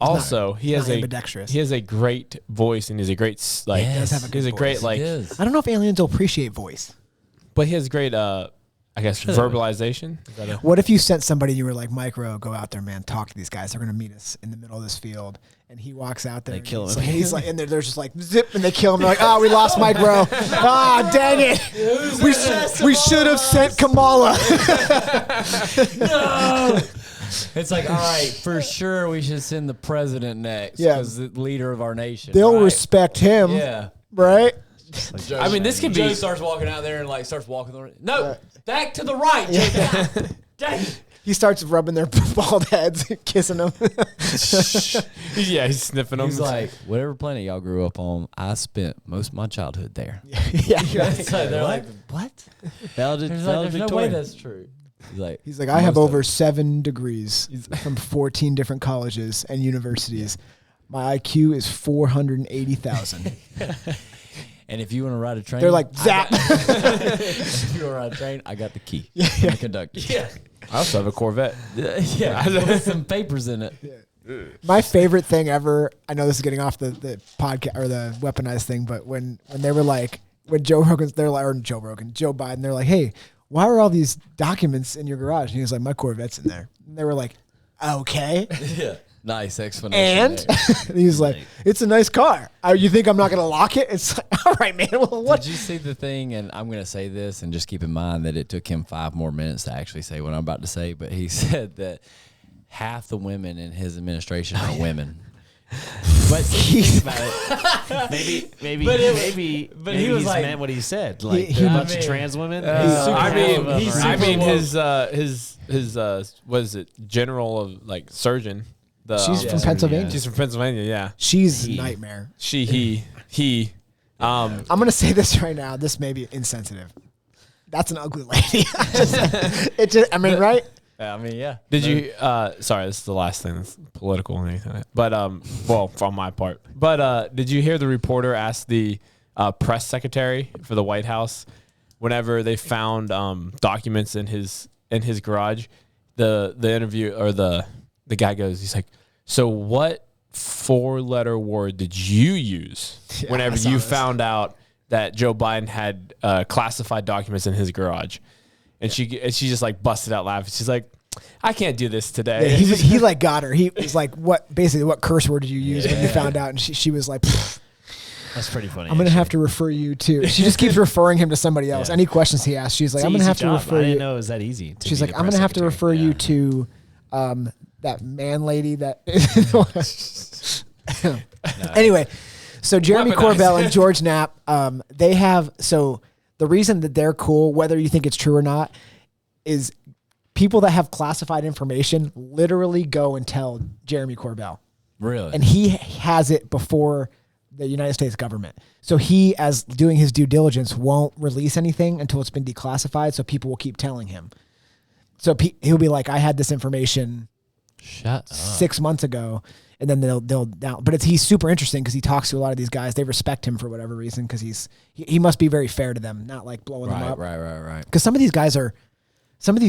also he has not a ambidextrous. he has a great voice and he's a great like Yes, have a good he's a voice. great like It is. I don't know if aliens will appreciate voice. but he has great I guess verbalization. Is that a- What if you sent somebody, you were like, Mike Rowe, go out there, man, talk to these guys. They're going to meet us in the middle of this field. And he walks out there. They and kill he's him. Like, he's like, and they're just like, zip, and they kill him. They're like, oh, we lost Mike Rowe. Ah, dang it. We should have sent Kamala. No. It's like, all right, for sure we should send the president next. Yeah. Because the leader of our nation. They'll right? respect him. Yeah. Right? Joe, I mean, this can Joe be- starts walking out there and like starts walking. No, back to the right. Joe. Dang. He starts rubbing their bald heads, kissing them. Yeah, he's sniffing them. He's like, whatever planet y'all grew up on, I spent most of my childhood there. yeah. It's like, they're like, what? There's There's no way that's true. He's like, I have over 7 degrees from 14 different colleges and universities. My IQ is 480,000. And if you want to ride a train, They're like, zap. if you want to ride a train, I got the key. Yeah. The conductor. Yeah. I also have a Corvette. Yeah. With some papers in it. My favorite thing ever, I know this is getting off the podcast or the weaponized thing, but when they were like, when Joe Biden, they're like, hey, why are all these documents in your garage? And he was like, my Corvette's in there. And they were like, okay. Yeah. Nice explanation. And and he was like, it's a nice car. You think I'm not going to lock it? It's like, all right, man. Well, what? Did you see the thing? And I'm going to say this, and just keep in mind that it took him 5 more minutes to actually say what I'm about to say. But he said that half the women in his administration are women. But think about it. Maybe he was he's like- meant what he said. Like he- a I bunch of mean, trans women. he's super woke. his what is it? General of like surgeon. The, She's from Pennsylvania. She's from Pennsylvania. Yeah. She's a nightmare. He. I'm gonna say this right now. This may be insensitive. That's an ugly lady. I mean, right? I mean, yeah. Did you? Sorry, this is the last thing that's political or anything. But well, from my part. But did you hear the reporter ask the press secretary for the White House whenever they found documents in his garage? The interview or the guy goes, he's like, so what 4-letter word did you use whenever you found out that Joe Biden had classified documents in his garage? And she just like busted out laughing. She's like, I can't do this today. Yeah, he like got her. He was like, what curse word did you use when you found out? And she was like, That's pretty funny. I'm going to have to refer you to. She just keeps referring him to somebody else. Yeah. Any questions he asks, she's like, I'm going to have to refer you. I didn't know it was that easy. She's like, I'm going to have to refer you to that man lady that. Anyway, so Jeremy Corbell and George Knapp, they have, so the reason that they're cool, whether you think it's true or not, is people that have classified information literally go and tell Jeremy Corbell. Really? And he has it before the United States government. So he, as doing his due diligence, won't release anything until it's been declassified, so people will keep telling him. So he'll be like, I had this information Shut up. 6 months ago, and then they'll down. But he's super interesting because he talks to a lot of these guys. They respect him for whatever reason because he must be very fair to them, not like blowing them up. Right. Because some of these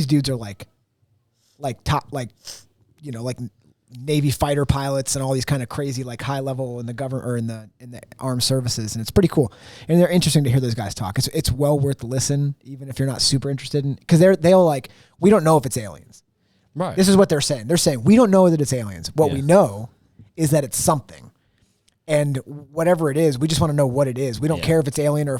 dudes are like top, like Navy fighter pilots and all these kind of crazy, like high level in the government or in the armed services. And it's pretty cool. And they're interesting to hear those guys talk. It's well worth the listen, even if you're not super interested in, because they'll like, we don't know if it's aliens. Right. This is what they're saying. They're saying, we don't know that it's aliens. What we know is that it's something. And whatever it is, we just want to know what it is. We don't care if it's alien or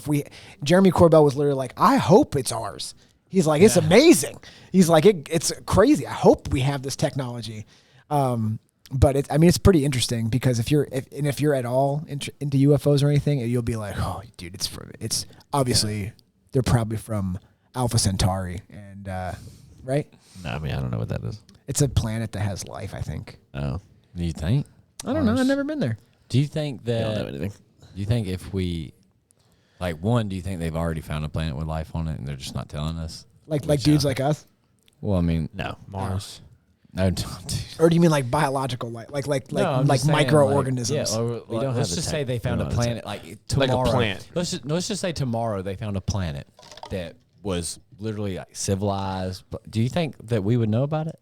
Jeremy Corbell was literally like, I hope it's ours. He's like, it's amazing. He's like, it's crazy. I hope we have this technology. But it's pretty interesting because if you're at all into UFOs or anything, you'll be like, oh, dude, it's obviously they're probably from Alpha Centauri and right. No, I mean, I don't know what that is. It's a planet that has life, I think. Oh, Do you think? I don't know. I've never been there. Do you think that? I don't know anything. Do you think if we, like, do you think they've already found a planet with life on it and they're just not telling us? Like dudes like us? Well, I mean, No. Mars. no, dude. Or do you mean like biological life? Like No, I'm just saying, microorganisms? We don't let's have the just say they we found a don't have the planet like tomorrow. Like a plant. Let's just say tomorrow they found a planet that was literally like civilized. But do you think that we would know about it?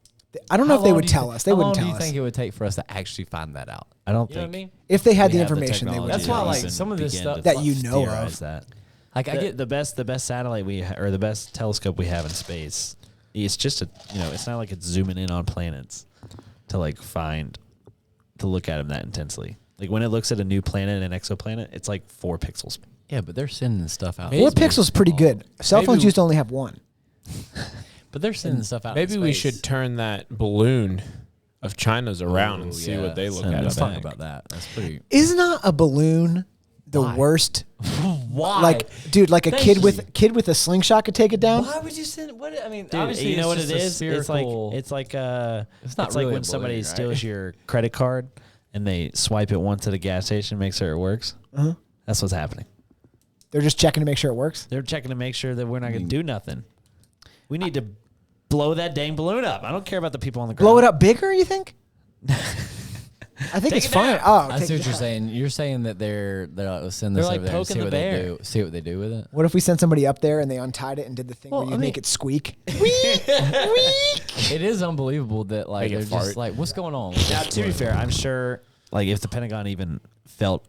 I don't know if they would tell us. They wouldn't tell How long do you us. think it would take for us to actually find that out? I don't You know think. what I mean? If they had we the have the information, they would. technology That's why, to like, even some of this begin stuff to that you know theorize of. that. Like I get the best satellite or the best telescope we have in space. It's just it's not like it's zooming in on planets to look at them that intensely. Like when it looks at a new planet, an exoplanet, it's like 4 pixels. yeah, but they're sending stuff out. 4 pixels pretty good. Cell phones used to only have 1. But they're sending stuff out. Maybe in we space. should turn that balloon of China's around and Ooh, see yeah. what they look Send at. it Let's up talk there. about that. That's pretty. Is not a balloon the Why? worst? Why? Like, dude, like a Thank kid you. with a slingshot could take it down. Why would you send? What I mean, Dude, obviously, you know what it's it just a is? spherical- It's like It's not it's really like a when somebody balloon, steals right? your credit card and they swipe it once at a gas station, make sure it works. Uh-huh. That's what's happening. They're just checking to make sure it works. They're checking to make sure that we're not going to do nothing. We need to blow that dang balloon up. I don't care about the people on the ground. Blow it up bigger, you think? I think it's it fine. down. Oh, I take see it what you're down. saying. You're saying that they're like, send this They're, like, over there and see poking what the they bear. do. See what they do with it. What if we sent somebody up there and they untied it and did the thing Well, where you I mean- make it squeak? It is unbelievable that like Make it they're just fart. like, what's going on? Now, to be fair, I'm sure like if the Pentagon even felt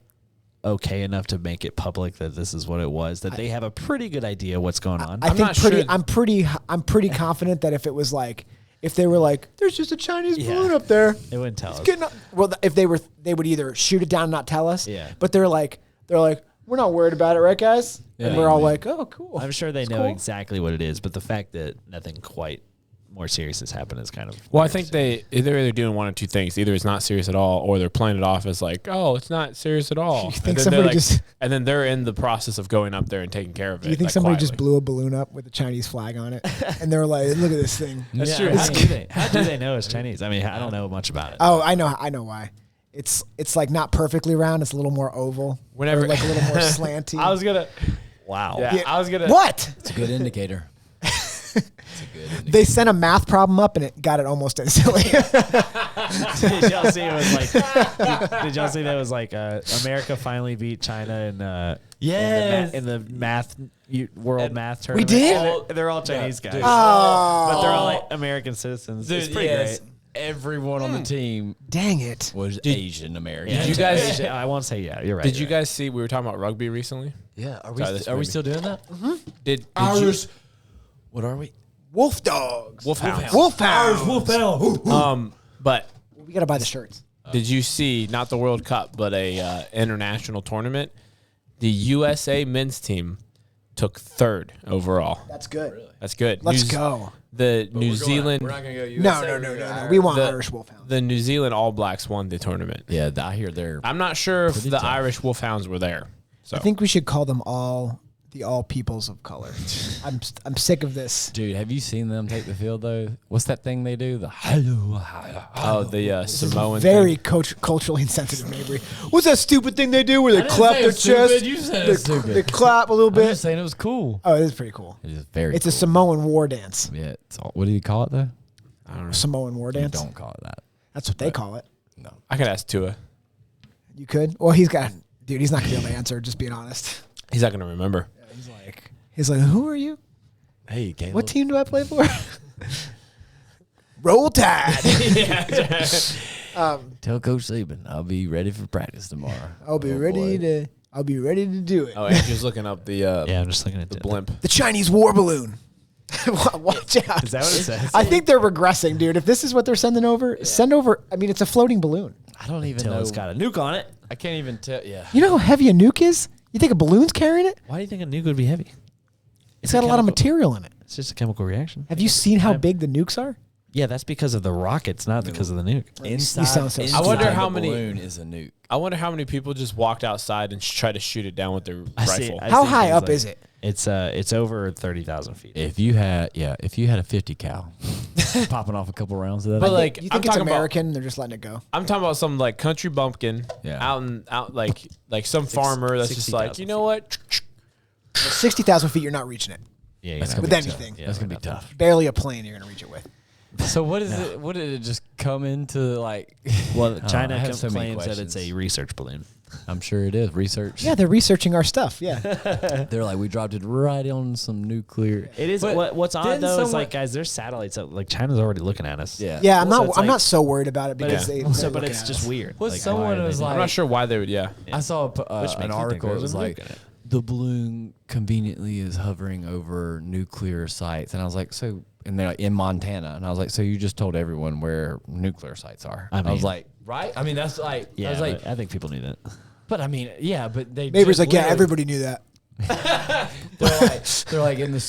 okay enough to make it public that this is what it was, that they have a pretty good idea what's going on. I I'm think not sure- I'm pretty confident that if it was like, if they were like, there's just a Chinese Yeah. balloon up there. They wouldn't tell us. Getting up. Well, if they would either shoot it down and not tell us. Yeah. But they're like, we're not worried about it, right, guys? And Yeah. we're all like, oh, cool. I'm sure they It's know cool. exactly what it is, but the fact that nothing quite more serious has happened is kind of. Well, I think they're either doing one of two things. Either it's not serious at all, or they're playing it off as like, oh, it's not serious at all. You think and then somebody they're just- and then they're in the process of going up there and taking care of it. Do you think like, somebody just quietly. blew a balloon up with a Chinese flag on it, and they're like, "Look at this thing"? That's true. How do they know it's Chinese? I mean, I don't know much about it. Oh, I know why. It's like not perfectly round. It's a little more oval. Whenever- or like a little more slanty. I was gonna. Wow. Yeah, I was gonna. What? It's a good indicator. It's a good indicator. They sent a math problem up and it got it almost instantly. Did y'all see it was like? Did y'all see that it was like America finally beat China in the math world math tournament? did? And they're all Chinese guys, dude. but they're all like American citizens. Dude, it's pretty yes, great. everyone on the team Dang it. was Asian American. Did you guys? I won't say yeah. You're right. Did you you're right. guys see? We were talking about rugby recently. Yeah, are Sorry, this are we made me- still doing that? Did Irish. What are we? Wolf dogs. Wolfhounds? Wolfhounds. But We got to buy the shirts. did you see not the World Cup, but a international tournament? The USA men's team took third overall. That's good. That's good. Let's go. The New Zealand. We're not gonna go No. We want The- Irish Wolfhounds. The New Zealand All Blacks won the tournament. Yeah, I hear they're. I'm not sure if Pretty the tough. Irish Wolfhounds were there. So I think we should call them all the all peoples of color. I'm sick of this. Dude, have you seen them take the field though? What's that thing they do? The the Samoan. Very thing. culturally insensitive, Mabry. What's that stupid thing they do where they clap their chest? You said They, it's stupid. they clap a little I'm bit. just saying it was cool. Oh, it is pretty cool. It is very. It's a cool. Samoan war dance. Yeah. It's all, what do you call it though? I don't know. Samoan war You dance. don't call it that. That's what they call it. No. I could ask Tua. You could. Well, he's got. Dude, he's not gonna be able to answer. Just being honest. He's not gonna remember. He's like, who are you? Hey, Caleb. What team do I play for? Roll Tide. Tell Coach Saban I'll be ready for practice tomorrow. I'll be Oh, ready boy. to do it. Oh, Andrew's looking up the Yeah, I'm just looking at the blimp. The Chinese war balloon. Watch out. Is that what it says? I think they're regressing, dude. If this is what they're sending over, send over. I mean, it's a floating balloon. I don't even Until know. it's got a nuke on it. I can't even tell. Yeah. You know how heavy a nuke is? You think a balloon's carrying it? Why do you think a nuke would be heavy? It's got a lot of chemical- material in it. It's just a chemical reaction. Have you seen how big the nukes are? Yeah, that's because of the rockets, not because of the nuke. Inside- you sound so inside stupid. I wonder the how many- balloon is a nuke. I wonder how many people just walked outside and tried to shoot it down with their rifle. How high up is it? It's over 30,000 feet. If you had a 50 cal popping off a couple rounds of that. But like, You I'm think it's talking American? They're just letting it go. I'm talking about some like country bumpkin Yeah. out like some farmer that's just like, 60,000 you know what? 60,000 feet, you're not reaching it. Yeah, That's you're gonna not With be anything. Yeah, that's gonna we're be not- tough. Barely a plane you're going to reach it with. So what is it? What did it just come into like? Well, I China have so many claims that it's a questions. research balloon. I'm sure it is research. Yeah, they're researching our stuff. Yeah. They're like we dropped it right on some nuclear. It is. But What's odd didn't though is someone- like, guys, there's satellites. Like China's already looking at us. Yeah. Yeah, I'm So not. it's I'm like- not so worried about it But because it's, they. but it's just weird. Well, Like, someone why are they was doing like- I'm not sure why they would. Yeah, I saw Which makes an you article. think It was they're like looking at it. the balloon conveniently is hovering over nuclear sites, and I was like, so, and they're like in Montana, and I was like, so you just told everyone where nuclear sites are? I I was mean- like, right? I mean, that's like, Yeah, I was like, but I think people knew that. but I mean, yeah, but they. Neighbors just like, yeah, literally- everybody knew that. They're like in the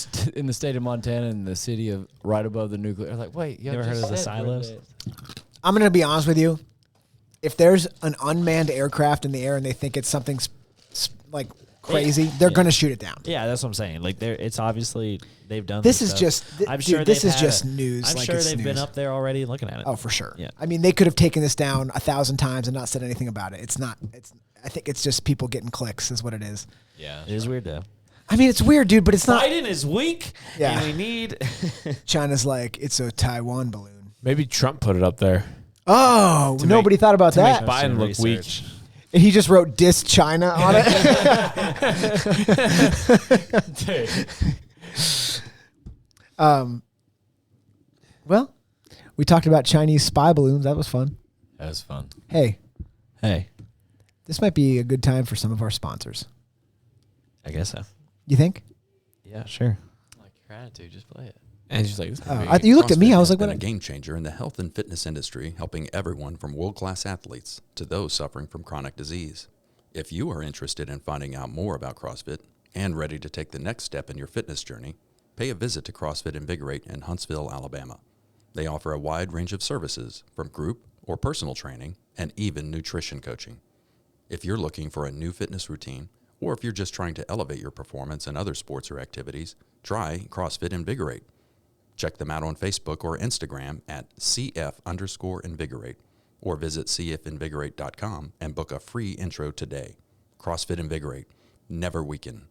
state of Montana, in the city of right above the nuclear. I'm like, wait, you ever heard of the silos? I'm gonna be honest with you. If there's an unmanned aircraft in the air and they think it's something like crazy, they're gonna shoot it down. Yeah, that's what I'm saying. Like, it's obviously they've done. This this is stuff. just, I'm dude, sure this they've is had just a- news. I'm like sure it's they've been news. up there already looking at it. Oh, for sure. Yeah. I mean, they could have taken this down 1,000 times and not said anything about it. It's not. It's. I think it's just people getting clicks, is what it is. Yeah, It is weird though. I mean, it's weird, dude, but it's not. Biden is weak, Yeah. and we need. China's like, it's a Taiwan balloon. maybe Trump put it up there. Oh, nobody thought about that. Biden look weak. And he just wrote "diss China" on it. Well, we talked about Chinese spy balloons. That was fun. that was fun. Hey, Hey, this might be a good time for some of our sponsors. I guess so. You think? Yeah, sure. Like your attitude, just play it. And she's like, this is Oh, big. you looked at me. CrossFit I was has like, been what? a game changer in the health and fitness industry, helping everyone from world-class athletes to those suffering from chronic disease. If you are interested in finding out more about CrossFit and ready to take the next step in your fitness journey, pay a visit to CrossFit Invigorate in Huntsville, Alabama. They offer a wide range of services from group or personal training and even nutrition coaching. If you're looking for a new fitness routine, or if you're just trying to elevate your performance in other sports or activities, try CrossFit Invigorate. Check them out on Facebook or Instagram at CF_Invigorate, or visit cfinvigorate.com and book a free intro today. CrossFit Invigorate. Never weaken.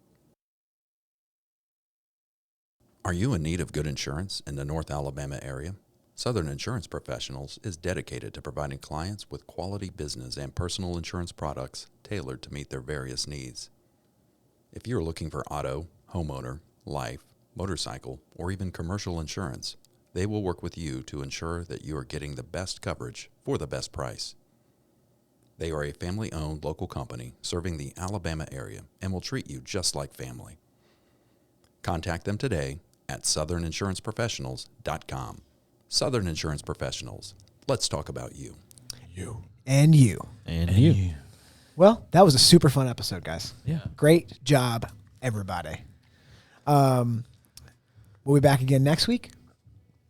Are you in need of good insurance in the North Alabama area? Southern Insurance Professionals is dedicated to providing clients with quality business and personal insurance products tailored to meet their various needs. If you're looking for auto, homeowner, life, motorcycle, or even commercial insurance, they will work with you to ensure that you are getting the best coverage for the best price. They are a family-owned local company serving the Alabama area and will treat you just like family. Contact them today at southerninsuranceprofessionals.com. Southern Insurance Professionals. Let's talk about you. And you. And you. Well, that was a super fun episode, guys. Yeah. Great job, everybody. We'll be back again next week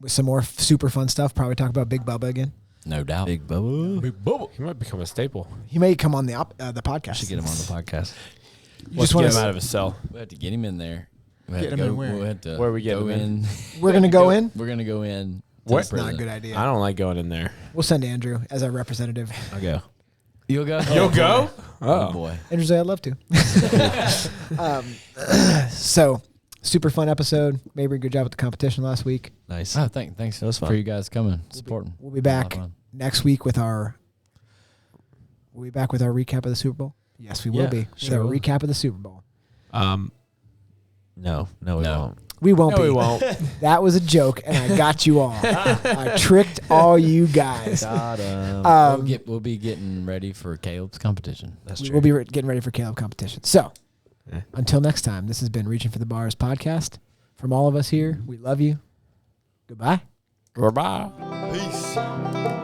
with some more super fun stuff. Probably talk about Big Bubba again. No doubt. Big Bubba. He might become a staple. He may come on the podcast. Should get him on the podcast. You Let's just want get him to. out of his cell. We have to get him in there. We have Get to him go. in where? We'll have to Where are we getting go him in? We're gonna go in. We're gonna go in. What? Not a good idea. I don't like going in there. We'll send Andrew as our representative. I'll go. You'll go. You'll go? Oh boy. Andrew's like, I'd love to. So, super fun episode. Mabry, good job with the competition last week. Nice. Oh, thanks That was fun. for you guys coming, supporting. We'll be back next week with our. We'll be back with our recap of the Super Bowl. Yes, we will Yeah, be. sure With our will. recap of the Super Bowl. Um, No, we No. won't. We won't no, be. we won't. That was a joke, and I got you all. I tricked all you guys. Got him. We'll be getting ready for Caleb's competition. That's We true. will be getting ready for Caleb competition. So, Eh. until next time, this has been Reaching for the Bars podcast. From all of us here, we love you. Goodbye. Goodbye. Peace.